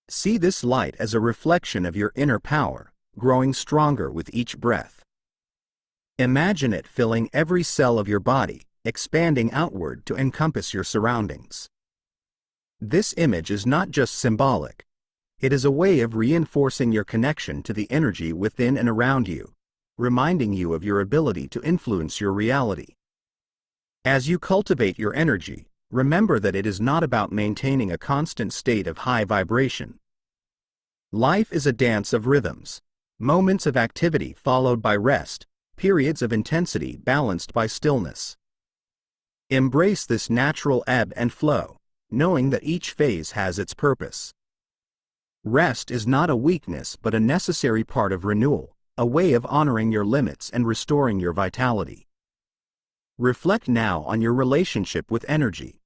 See this light as a reflection of your inner power, growing stronger with each breath. Imagine it filling every cell of your body, expanding outward to encompass your surroundings. This image is not just symbolic. It is a way of reinforcing your connection to the energy within and around you, reminding you of your ability to influence your reality. As you cultivate your energy, remember that it is not about maintaining a constant state of high vibration. Life is a dance of rhythms, moments of activity followed by rest, periods of intensity balanced by stillness. Embrace this natural ebb and flow, knowing that each phase has its purpose. Rest is not a weakness but a necessary part of renewal, a way of honoring your limits and restoring your vitality. Reflect now on your relationship with energy.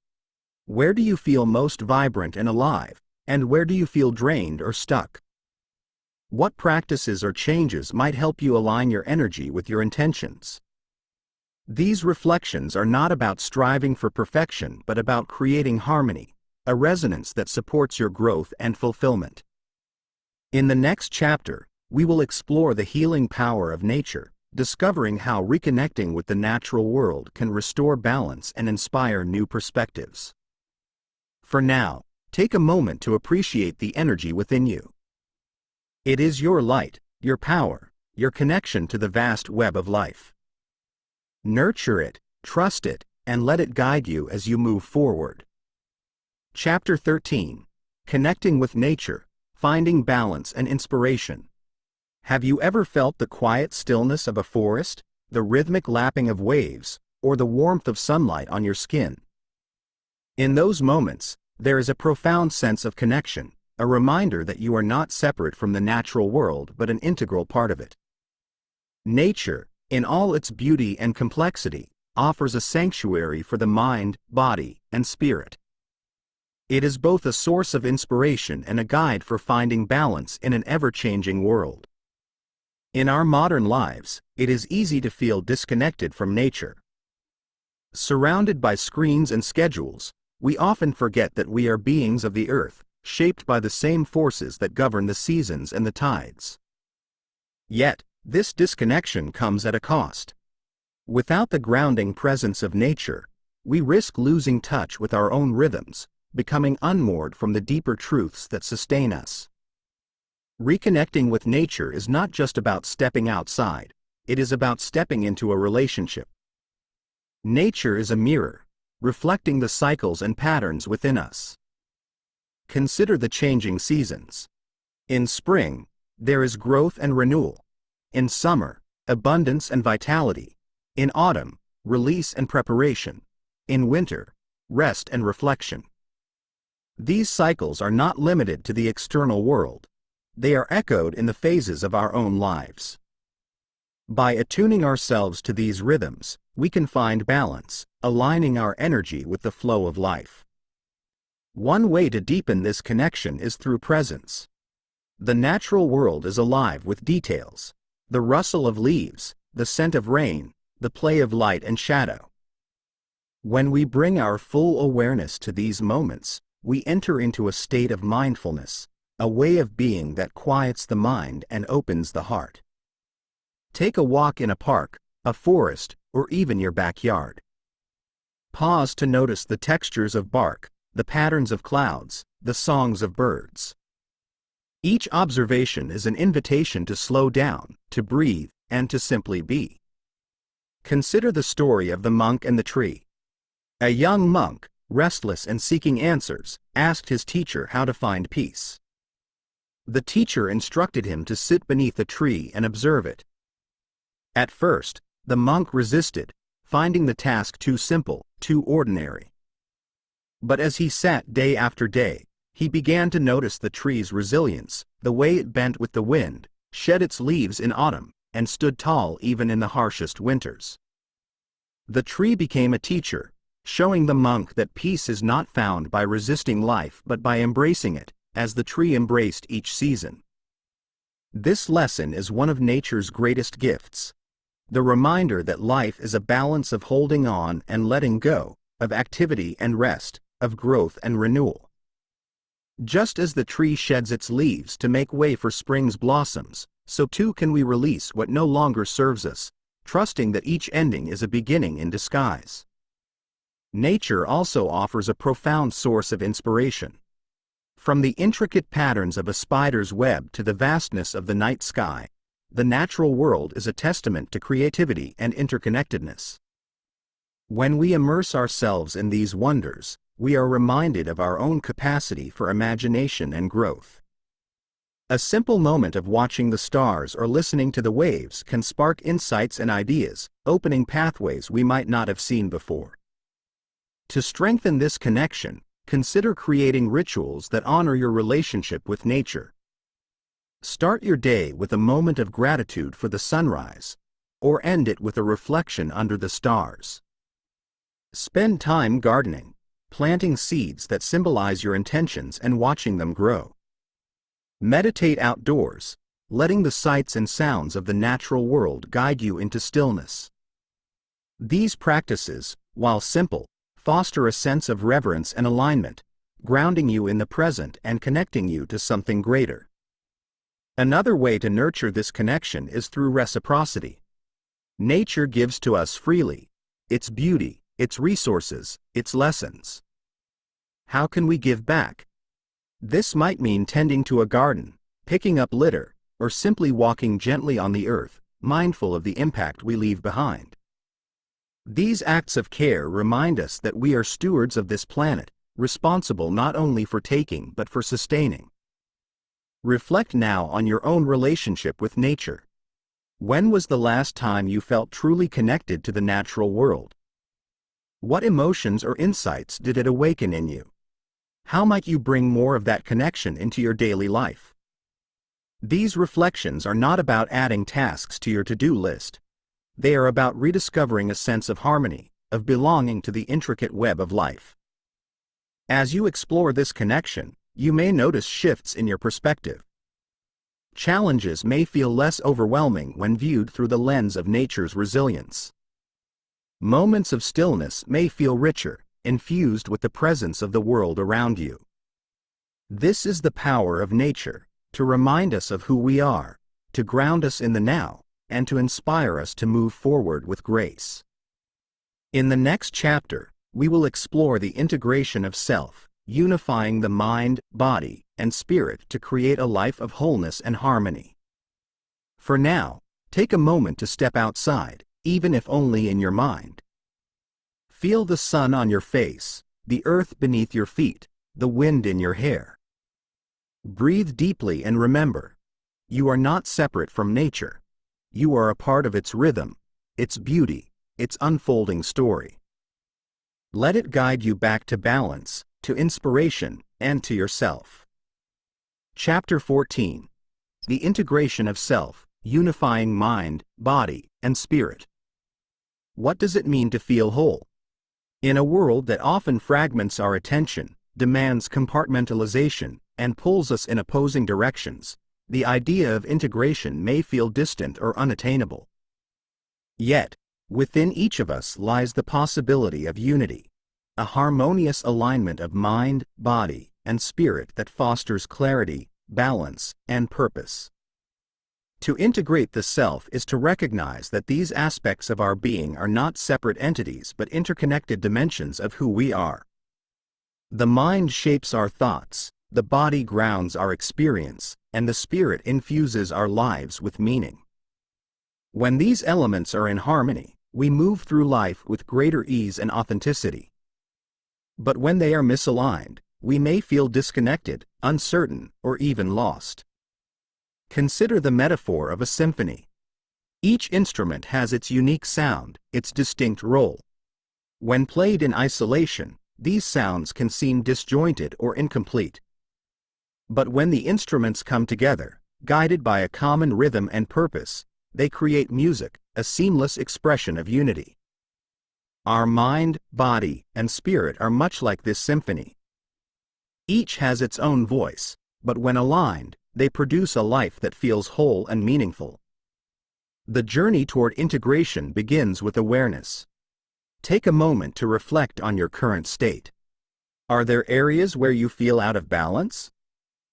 Where do you feel most vibrant and alive, and where do you feel drained or stuck? What practices or changes might help you align your energy with your intentions? These reflections are not about striving for perfection but about creating harmony, a resonance that supports your growth and fulfillment. In the next chapter, we will explore the healing power of nature, discovering how reconnecting with the natural world can restore balance and inspire new perspectives. For now, take a moment to appreciate the energy within you. It is your light, your power, your connection to the vast web of life. Nurture it, trust it, and let it guide you as you move forward. Chapter 13. Connecting with Nature, Finding Balance and Inspiration. Have you ever felt the quiet stillness of a forest, the rhythmic lapping of waves, or the warmth of sunlight on your skin? In those moments, there is a profound sense of connection, a reminder that you are not separate from the natural world but an integral part of it. Nature, in all its beauty and complexity, offers a sanctuary for the mind, body, and spirit. It is both a source of inspiration and a guide for finding balance in an ever-changing world. In our modern lives, it is easy to feel disconnected from nature. Surrounded by screens and schedules, we often forget that we are beings of the earth, shaped by the same forces that govern the seasons and the tides. Yet, this disconnection comes at a cost. Without the grounding presence of nature, we risk losing touch with our own rhythms, becoming unmoored from the deeper truths that sustain us. Reconnecting with nature is not just about stepping outside, it is about stepping into a relationship. Nature is a mirror, reflecting the cycles and patterns within us. Consider the changing seasons. In spring, there is growth and renewal. In summer, abundance and vitality. In autumn, release and preparation. In winter, rest and reflection. These cycles are not limited to the external world. They are echoed in the phases of our own lives. By attuning ourselves to these rhythms, we can find balance, aligning our energy with the flow of life. One way to deepen this connection is through presence. The natural world is alive with details: the rustle of leaves, the scent of rain, the play of light and shadow. When we bring our full awareness to these moments, we enter into a state of mindfulness, a way of being that quiets the mind and opens the heart. Take a walk in a park, a forest, or even your backyard. Pause to notice the textures of bark, the patterns of clouds, the songs of birds. Each observation is an invitation to slow down, to breathe, and to simply be. Consider the story of the monk and the tree. A young monk, restless and seeking answers, asked his teacher how to find peace. The teacher instructed him to sit beneath a tree and observe it. At first, the monk resisted, finding the task too simple, too ordinary. But as he sat day after day, he began to notice the tree's resilience, the way it bent with the wind, shed its leaves in autumn, and stood tall even in the harshest winters. The tree became a teacher, showing the monk that peace is not found by resisting life but by embracing it, as the tree embraced each season. This lesson is one of nature's greatest gifts. The reminder that life is a balance of holding on and letting go, of activity and rest, of growth and renewal. Just as the tree sheds its leaves to make way for spring's blossoms, so too can we release what no longer serves us, trusting that each ending is a beginning in disguise. Nature also offers a profound source of inspiration. From the intricate patterns of a spider's web to the vastness of the night sky, the natural world is a testament to creativity and interconnectedness. When we immerse ourselves in these wonders, we are reminded of our own capacity for imagination and growth. A simple moment of watching the stars or listening to the waves can spark insights and ideas, opening pathways we might not have seen before. To strengthen this connection, Consider creating rituals that honor your relationship with nature. Start your day with a moment of gratitude for the sunrise, or end it with a reflection under the stars. Spend time gardening, planting seeds that symbolize your intentions and watching them grow. Meditate outdoors, letting the sights and sounds of the natural world guide you into stillness. These practices, while simple, foster a sense of reverence and alignment, grounding you in the present and connecting you to something greater. Another way to nurture this connection is through reciprocity. Nature gives to us freely, its beauty, its resources, its lessons. How can we give back? This might mean tending to a garden, picking up litter, or simply walking gently on the earth, mindful of the impact we leave behind. These acts of care remind us that we are stewards of this planet, responsible not only for taking but for sustaining. Reflect now on your own relationship with nature. When was the last time you felt truly connected to the natural world? What emotions or insights did it awaken in you? How might you bring more of that connection into your daily life? These reflections are not about adding tasks to your to-do list. They are about rediscovering a sense of harmony, of belonging to the intricate web of life. As you explore this connection, you may notice shifts in your perspective. Challenges may feel less overwhelming when viewed through the lens of nature's resilience. Moments of stillness may feel richer, infused with the presence of the world around you. This is the power of nature, to remind us of who we are, to ground us in the now, and to inspire us to move forward with grace. In the next chapter, we will explore the integration of self, unifying the mind, body, and spirit to create a life of wholeness and harmony. For now, take a moment to step outside, even if only in your mind. Feel the sun on your face, the earth beneath your feet, the wind in your hair. Breathe deeply and remember, you are not separate from nature. You are a part of its rhythm, its beauty, its unfolding story. Let it guide you back to balance, to inspiration, and to yourself. Chapter 14. The integration of self, unifying mind, body, and spirit. What does it mean to feel whole? In a world that often fragments our attention, demands compartmentalization, and pulls us in opposing directions, the idea of integration may feel distant or unattainable. Yet, within each of us lies the possibility of unity, a harmonious alignment of mind, body, and spirit that fosters clarity, balance, and purpose. To integrate the self is to recognize that these aspects of our being are not separate entities but interconnected dimensions of who we are. The mind shapes our thoughts, the body grounds our experience, and the spirit infuses our lives with meaning. When these elements are in harmony, we move through life with greater ease and authenticity. But when they are misaligned, we may feel disconnected, uncertain, or even lost. Consider the metaphor of a symphony. Each instrument has its unique sound, its distinct role. When played in isolation, these sounds can seem disjointed or incomplete. But when the instruments come together, guided by a common rhythm and purpose, they create music, a seamless expression of unity. Our mind, body, and spirit are much like this symphony. Each has its own voice, but when aligned, they produce a life that feels whole and meaningful. The journey toward integration begins with awareness. Take a moment to reflect on your current state. Are there areas where you feel out of balance?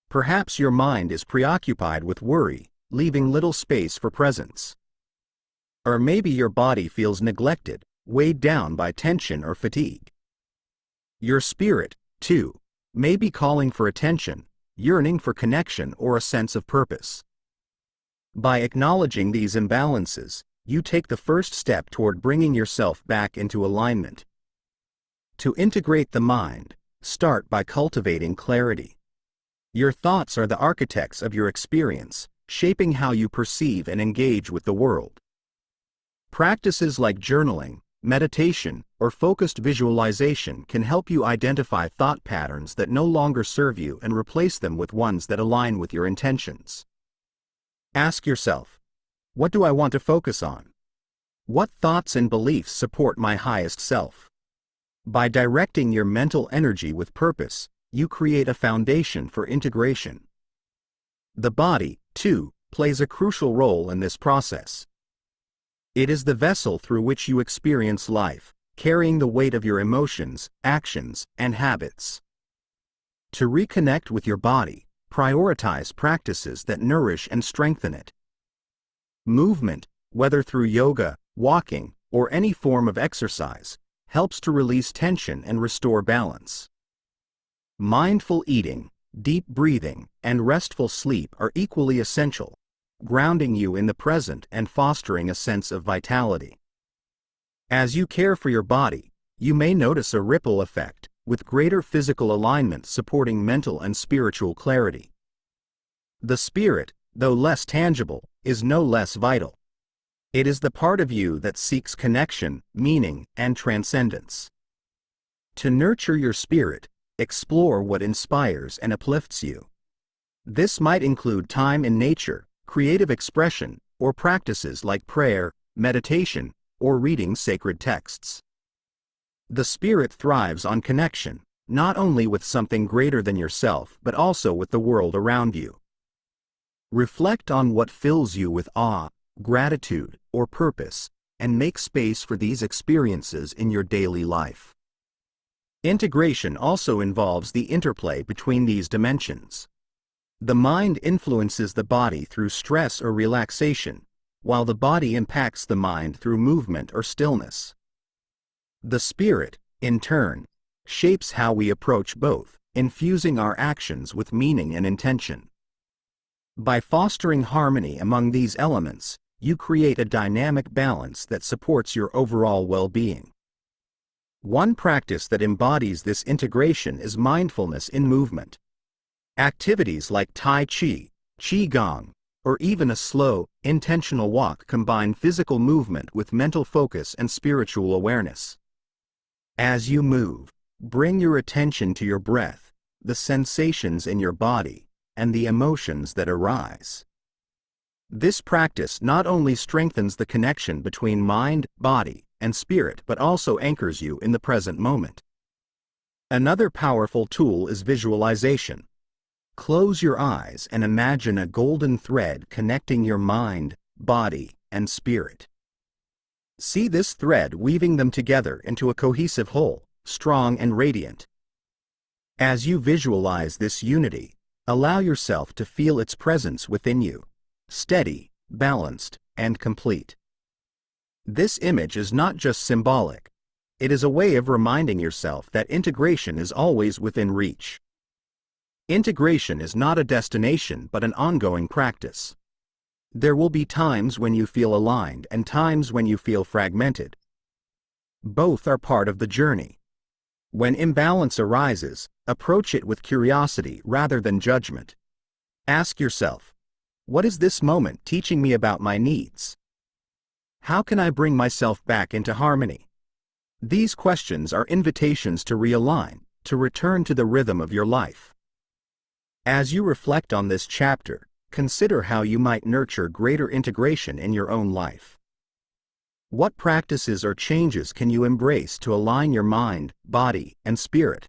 Perhaps your mind is preoccupied with worry, leaving little space for presence. Or maybe your body feels neglected, weighed down by tension or fatigue. Your spirit, too, may be calling for attention, yearning for connection or a sense of purpose. By acknowledging these imbalances, you take the first step toward bringing yourself back into alignment. To integrate the mind, start by cultivating clarity. Your thoughts are the architects of your experience, shaping how you perceive and engage with the world. Practices like journaling, meditation, or focused visualization can help you identify thought patterns that no longer serve you and replace them with ones that align with your intentions. Ask yourself, what do I want to focus on? What thoughts and beliefs support my highest self? By directing your mental energy with purpose, you create a foundation for integration. The body, too, plays a crucial role in this process. It is the vessel through which you experience life, carrying the weight of your emotions, actions, and habits. To reconnect with your body, prioritize practices that nourish and strengthen it. Movement, whether through yoga, walking, or any form of exercise, helps to release tension and restore balance. Mindful eating, deep breathing, and restful sleep are equally essential, grounding you in the present and fostering a sense of vitality. As you care for your body, you may notice a ripple effect, with greater physical alignment supporting mental and spiritual clarity. The spirit, though less tangible, is no less vital. It is the part of you that seeks connection, meaning, and transcendence. To nurture your spirit, explore what inspires and uplifts you. This might include time in nature, creative expression, or practices like prayer, meditation, or reading sacred texts. The spirit thrives on connection, not only with something greater than yourself but also with the world around you. Reflect on what fills you with awe, gratitude, or purpose, and make space for these experiences in your daily life. Integration also involves the interplay between these dimensions. The mind influences the body through stress or relaxation, while the body impacts the mind through movement or stillness. The spirit, in turn, shapes how we approach both, infusing our actions with meaning and intention. By fostering harmony among these elements, you create a dynamic balance that supports your overall well-being. One practice that embodies this integration is mindfulness in movement. Activities like Tai Chi, Qigong, or even a slow, intentional walk combine physical movement with mental focus and spiritual awareness. As you move, bring your attention to your breath, the sensations in your body, and the emotions that arise. This practice not only strengthens the connection between mind, body, and spirit but also anchors you in the present moment. Another powerful tool is visualization. Close your eyes and imagine a golden thread connecting your mind, body, and spirit. See this thread weaving them together into a cohesive whole, strong and radiant. As you visualize this unity, allow yourself to feel its presence within you, steady, balanced, and complete. This image is not just symbolic. It is a way of reminding yourself that integration is always within reach. Integration is not a destination but an ongoing practice. There will be times when you feel aligned and times when you feel fragmented. Both are part of the journey. When imbalance arises, approach it with curiosity rather than judgment. Ask yourself, what is this moment teaching me about my needs? How can I bring myself back into harmony? These questions are invitations to realign, to return to the rhythm of your life. As you reflect on this chapter, consider how you might nurture greater integration in your own life. What practices or changes can you embrace to align your mind, body, and spirit?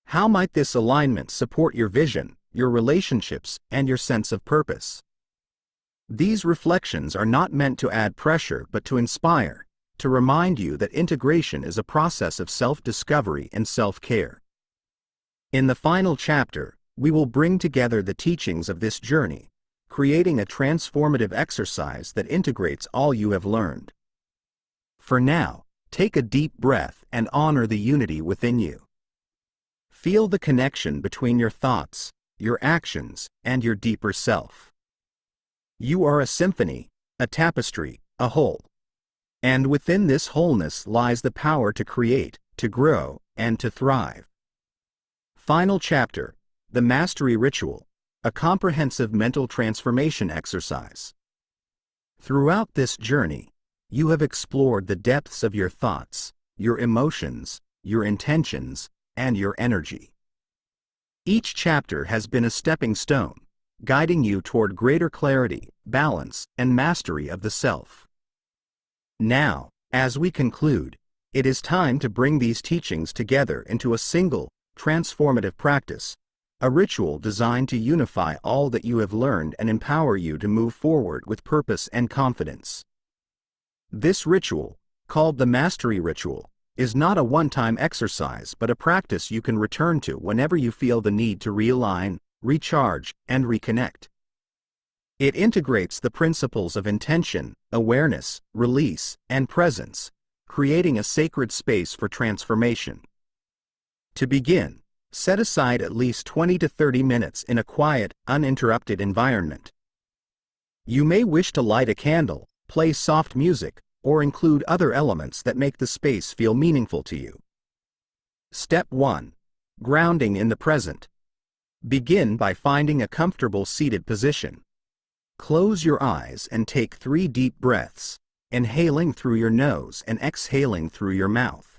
How might this alignment support your vision, your relationships, and your sense of purpose? These reflections are not meant to add pressure but to inspire, to remind you that integration is a process of self-discovery and self-care. In the final chapter, we will bring together the teachings of this journey, creating a transformative exercise that integrates all you have learned. For now, take a deep breath and honor the unity within you. Feel the connection between your thoughts, your actions, and your deeper self. You are a symphony, a tapestry, a whole. And within this wholeness lies the power to create, to grow, and to thrive. Final chapter, the Mastery Ritual, a comprehensive mental transformation exercise. Throughout this journey, You have explored the depths of your thoughts, your emotions, your intentions, and your energy. Each chapter has been a stepping stone, guiding you toward greater clarity, balance, and mastery of the self. Now, as we conclude, it is time to bring these teachings together into a single, transformative practice, a ritual designed to unify all that you have learned and empower you to move forward with purpose and confidence. This ritual, called the Mastery Ritual, is not a one-time exercise but a practice you can return to whenever you feel the need to realign, recharge, and reconnect. It integrates the principles of intention, awareness, release, and presence, creating a sacred space for transformation. To begin, set aside at least 20 to 30 minutes in a quiet, uninterrupted environment. You may wish to light a candle, play soft music, or include other elements that make the space feel meaningful to you. Step 1. Grounding in the present. Begin by finding a comfortable seated position. Close your eyes and take 3 deep breaths, inhaling through your nose and exhaling through your mouth.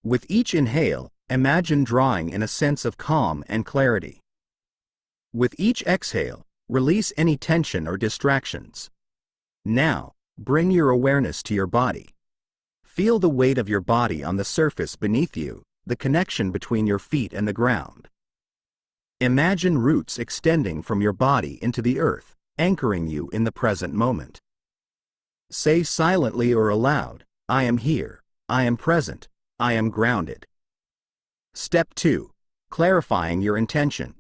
With each inhale, imagine drawing in a sense of calm and clarity. With each exhale, release any tension or distractions. Now, bring your awareness to your body. Feel the weight of your body on the surface beneath you, the connection between your feet and the ground. Imagine roots extending from your body into the earth, anchoring you in the present moment. Say silently or aloud, "I am here, I am present, I am grounded." Step 2. Clarifying your intention.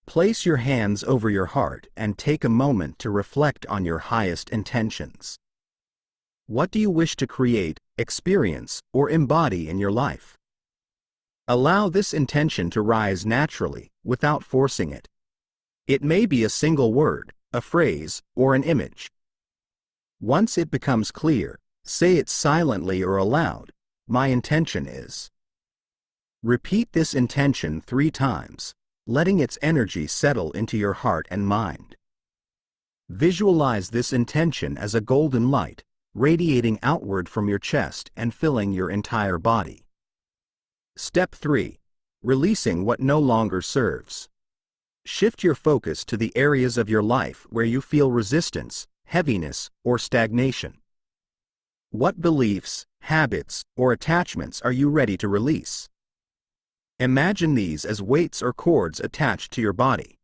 Place your hands over your heart and take a moment to reflect on your highest intentions. What do you wish to create, experience, or embody in your life? Allow this intention to rise naturally, without forcing it. It may be a single word, a phrase, or an image. Once it becomes clear, say it silently or aloud, "My intention is." Repeat this intention 3 times, letting its energy settle into your heart and mind. Visualize this intention as a golden light, radiating outward from your chest and filling your entire body. Step 3. Releasing what no longer serves. Shift your focus to the areas of your life where you feel resistance, heaviness, or stagnation. What beliefs, habits, or attachments are you ready to release? Imagine these as weights or cords attached to your body.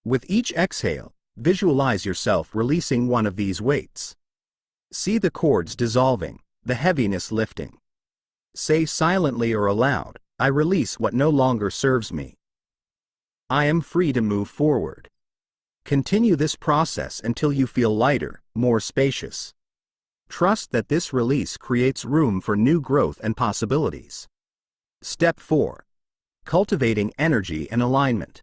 With each exhale, visualize yourself releasing one of these weights. See the cords dissolving, the heaviness lifting. Say silently or aloud, "I release what no longer serves me. I am free to move forward." Continue this process until you feel lighter, more spacious. Trust that this release creates room for new growth and possibilities. Step 4. Cultivating energy and alignment.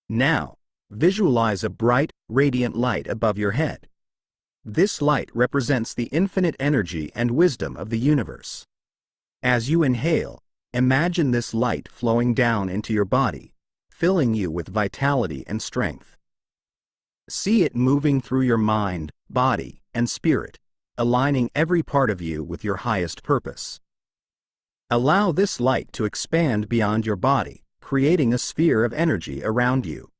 Now, visualize a bright, radiant light above your head. This light represents the infinite energy and wisdom of the universe. As you inhale, imagine this light flowing down into your body, filling you with vitality and strength. See it moving through your mind, body, and spirit, aligning every part of you with your highest purpose. Allow this light to expand beyond your body, creating a sphere of energy around you.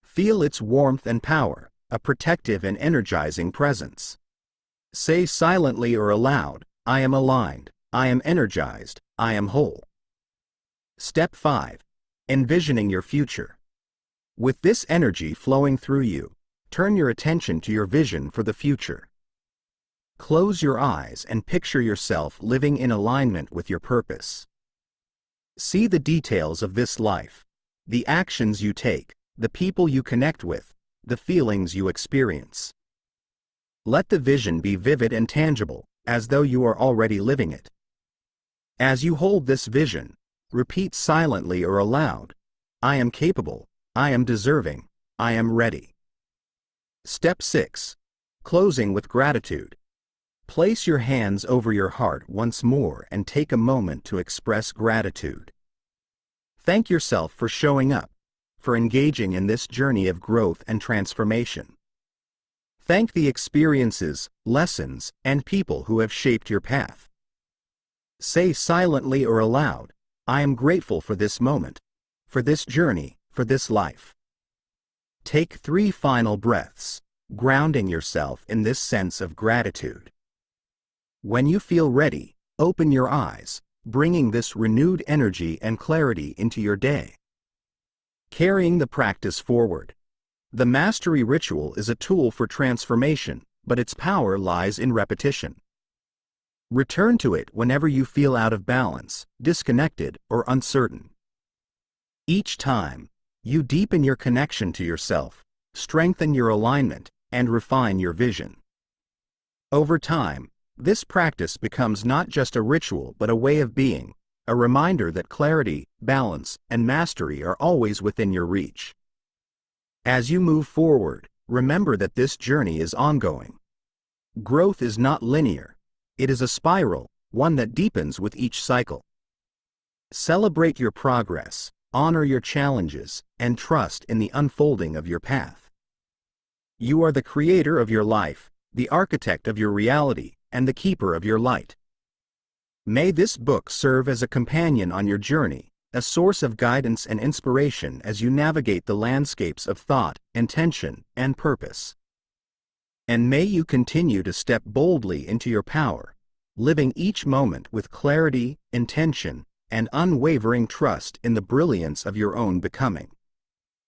Feel its warmth and power, a protective and energizing presence. Say silently or aloud, "I am aligned, I am energized, I am whole." Step 5. Envisioning your future. With this energy flowing through you, turn your attention to your vision for the future. Close your eyes and picture yourself living in alignment with your purpose. See the details of this life, the actions you take, the people you connect with, the feelings you experience. Let the vision be vivid and tangible, as though you are already living it. As you hold this vision, repeat silently or aloud, "I am capable, I am deserving, I am ready." Step 6. Closing with gratitude. Place your hands over your heart once more and take a moment to express gratitude. Thank yourself for showing up, for engaging in this journey of growth and transformation. Thank the experiences, lessons, and people who have shaped your path. Say silently or aloud, I am grateful for this moment, for this journey, for this life. Take 3 final breaths, grounding yourself in this sense of gratitude. When you feel ready, open your eyes, bringing this renewed energy and clarity into your day. Carrying the practice forward. The mastery ritual is a tool for transformation, but its power lies in repetition. Return to it whenever you feel out of balance, disconnected, or uncertain. Each time, you deepen your connection to yourself, strengthen your alignment, and refine your vision. Over time, this practice becomes not just a ritual but a way of being, a reminder that clarity, balance, and mastery are always within your reach. As you move forward, remember that this journey is ongoing. Growth is not linear. It is a spiral, one that deepens with each cycle. Celebrate your progress, honor your challenges, and trust in the unfolding of your path. You are the creator of your life, the architect of your reality, and the keeper of your light. May this book serve as a companion on your journey, a source of guidance and inspiration as you navigate the landscapes of thought, intention, and purpose. And may you continue to step boldly into your power, living each moment with clarity, intention, and unwavering trust in the brilliance of your own becoming.